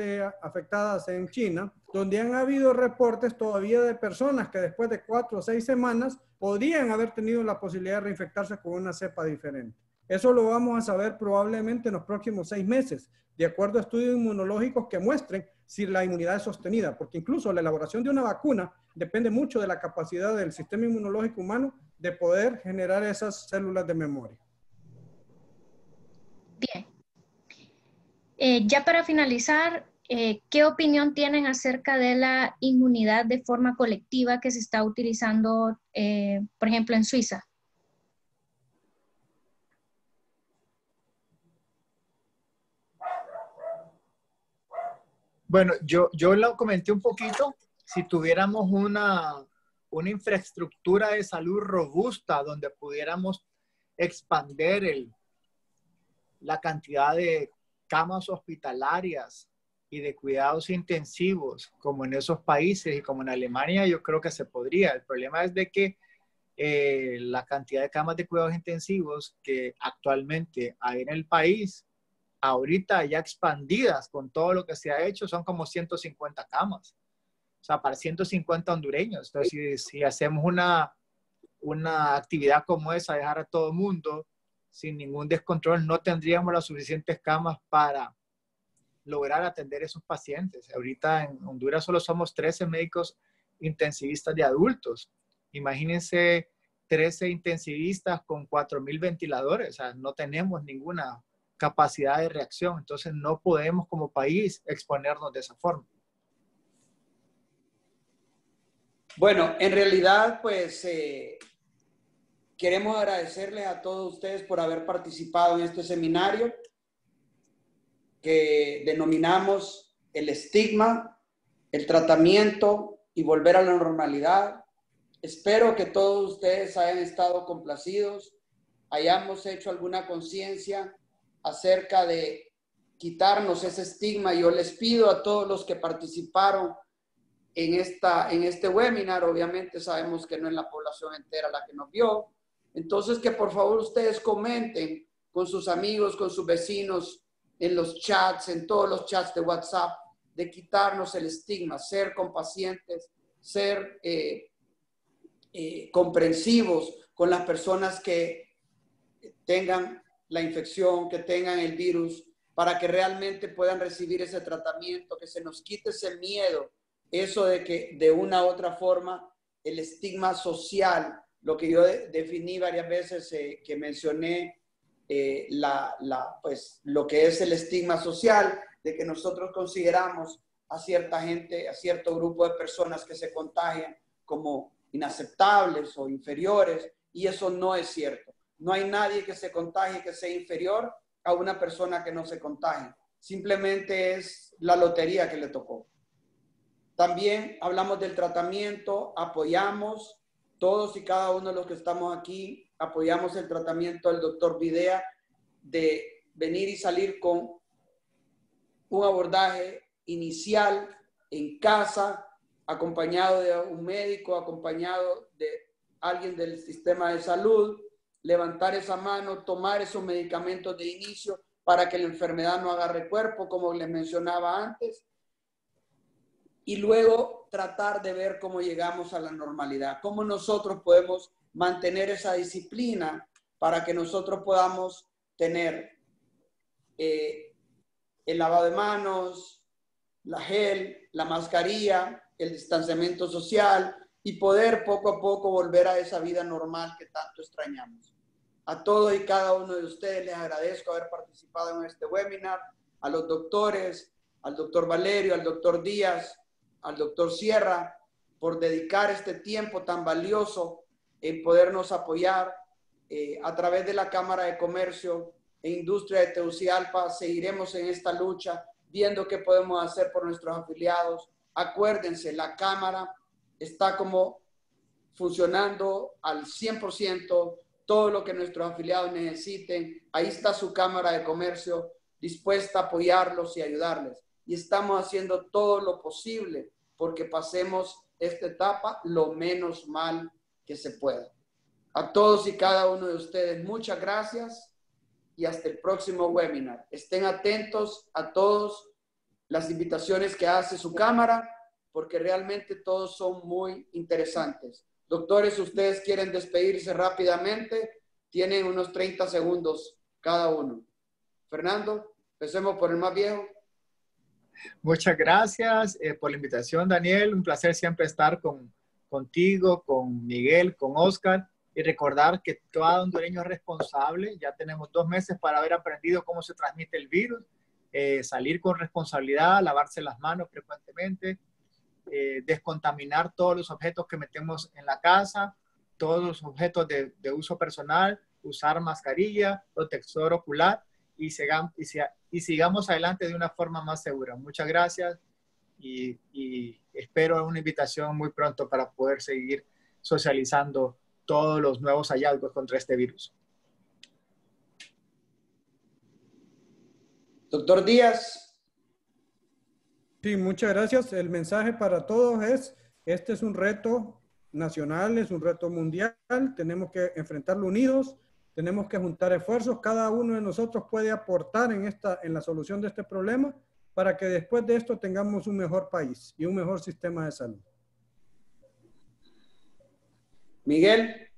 afectadas en China, donde han habido reportes todavía de personas que después de 4 o 6 semanas podrían haber tenido la posibilidad de reinfectarse con una cepa diferente. Eso lo vamos a saber probablemente en los próximos 6 meses, de acuerdo a estudios inmunológicos que muestren si la inmunidad es sostenida, porque incluso la elaboración de una vacuna depende mucho de la capacidad del sistema inmunológico humano de poder generar esas células de memoria. Bien. Ya para finalizar, ¿qué opinión tienen acerca de la inmunidad de forma colectiva que se está utilizando, por ejemplo, en Suiza? Bueno, yo lo comenté un poquito. Si tuviéramos una infraestructura de salud robusta donde pudiéramos expandir la cantidad de camas hospitalarias y de cuidados intensivos, como en esos países y como en Alemania, yo creo que se podría. El problema es de que la cantidad de camas de cuidados intensivos que actualmente hay en el país, ahorita ya expandidas con todo lo que se ha hecho, son como 150 camas. O sea, para 150 hondureños. Entonces, si hacemos una actividad como esa, dejar a todo el mundo sin ningún descontrol, no tendríamos las suficientes camas para lograr atender a esos pacientes. Ahorita en Honduras solo somos 13 médicos intensivistas de adultos. Imagínense 13 intensivistas con 4,000 ventiladores. O sea, no tenemos ninguna capacidad de reacción. Entonces no podemos como país exponernos de esa forma. Bueno, en realidad, pues queremos agradecerles a todos ustedes por haber participado en este seminario que denominamos el estigma, el tratamiento y volver a la normalidad. Espero que todos ustedes hayan estado complacidos, hayamos hecho alguna conciencia acerca de quitarnos ese estigma. Yo les pido a todos los que participaron en este webinar, obviamente sabemos que no es la población entera la que nos vio, entonces que por favor ustedes comenten con sus amigos, con sus vecinos, en los chats, en todos los chats de WhatsApp, de quitarnos el estigma, ser compacientes, ser comprensivos con las personas que tengan la infección, que tengan el virus, para que realmente puedan recibir ese tratamiento, que se nos quite ese miedo, eso de que de una u otra forma el estigma social, lo que yo definí varias veces, que mencioné, pues lo que es el estigma social, de que nosotros consideramos a cierta gente, a cierto grupo de personas que se contagian como inaceptables o inferiores, y eso no es cierto. No hay nadie que se contagie que sea inferior a una persona que no se contagie. Simplemente es la lotería que le tocó. También hablamos del tratamiento, apoyamos todos y cada uno de los que estamos aquí, apoyamos el tratamiento del doctor Videa de venir y salir con un abordaje inicial en casa, acompañado de un médico, acompañado de alguien del sistema de salud, levantar esa mano, tomar esos medicamentos de inicio para que la enfermedad no agarre cuerpo, como les mencionaba antes, y luego tratar de ver cómo llegamos a la normalidad, cómo nosotros podemos mantener esa disciplina para que nosotros podamos tener el lavado de manos, la gel, la mascarilla, el distanciamiento social y poder poco a poco volver a esa vida normal que tanto extrañamos. A todos y cada uno de ustedes les agradezco haber participado en este webinar, a los doctores, al doctor Valerio, al doctor Díaz, al doctor Sierra, por dedicar este tiempo tan valioso en podernos apoyar a través de la Cámara de Comercio e Industria de Tegucigalpa. Seguiremos en esta lucha, viendo qué podemos hacer por nuestros afiliados. Acuérdense, la Cámara está como funcionando al 100%, todo lo que nuestros afiliados necesiten. Ahí está su Cámara de Comercio dispuesta a apoyarlos y ayudarles. Y estamos haciendo todo lo posible porque pasemos esta etapa lo menos mal que se pueda. A todos y cada uno de ustedes, muchas gracias y hasta el próximo webinar. Estén atentos a todas las invitaciones que hace su cámara porque realmente todos son muy interesantes. Doctores, ustedes quieren despedirse rápidamente, tienen unos 30 segundos cada uno. Fernando, empecemos por el más viejo. Muchas gracias por la invitación, Daniel. Un placer siempre estar contigo, con Miguel, con Oscar, y recordar que todo hondureño es responsable. Ya tenemos 2 meses para haber aprendido cómo se transmite el virus, salir con responsabilidad, lavarse las manos frecuentemente, descontaminar todos los objetos que metemos en la casa, todos los objetos de uso personal, usar mascarilla, protector ocular y sigamos adelante de una forma más segura. Muchas gracias y espero una invitación muy pronto para poder seguir socializando todos los nuevos hallazgos contra este virus. Doctor Díaz. Sí, muchas gracias. El mensaje para todos es, este es un reto nacional, es un reto mundial, tenemos que enfrentarlo unidos, tenemos que juntar esfuerzos, cada uno de nosotros puede aportar en la solución de este problema para que después de esto tengamos un mejor país y un mejor sistema de salud. Miguel.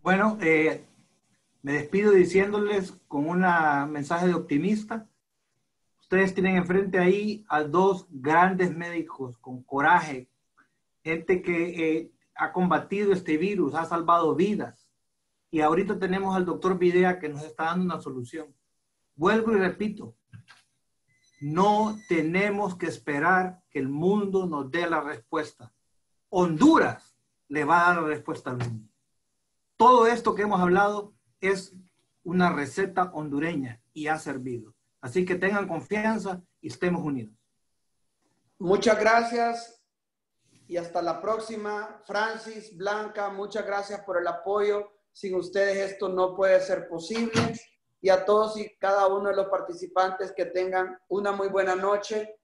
Bueno, me despido diciéndoles con un mensaje de optimista. Ustedes tienen enfrente ahí a 2 grandes médicos con coraje, gente que ha combatido este virus, ha salvado vidas. Y ahorita tenemos al doctor Videa que nos está dando una solución. Vuelvo y repito, no tenemos que esperar que el mundo nos dé la respuesta. Honduras le va a dar la respuesta al mundo. Todo esto que hemos hablado es una receta hondureña y ha servido. Así que tengan confianza y estemos unidos. Muchas gracias y hasta la próxima. Francis, Blanca, muchas gracias por el apoyo. Sin ustedes esto no puede ser posible. Y a todos y cada uno de los participantes que tengan una muy buena noche,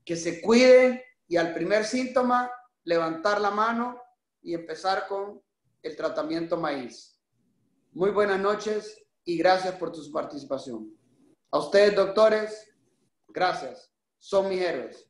que se cuiden y al primer síntoma levantar la mano y empezar con el tratamiento maíz. Muy buenas noches y gracias por su participación. A ustedes, doctores, gracias. Son mis héroes.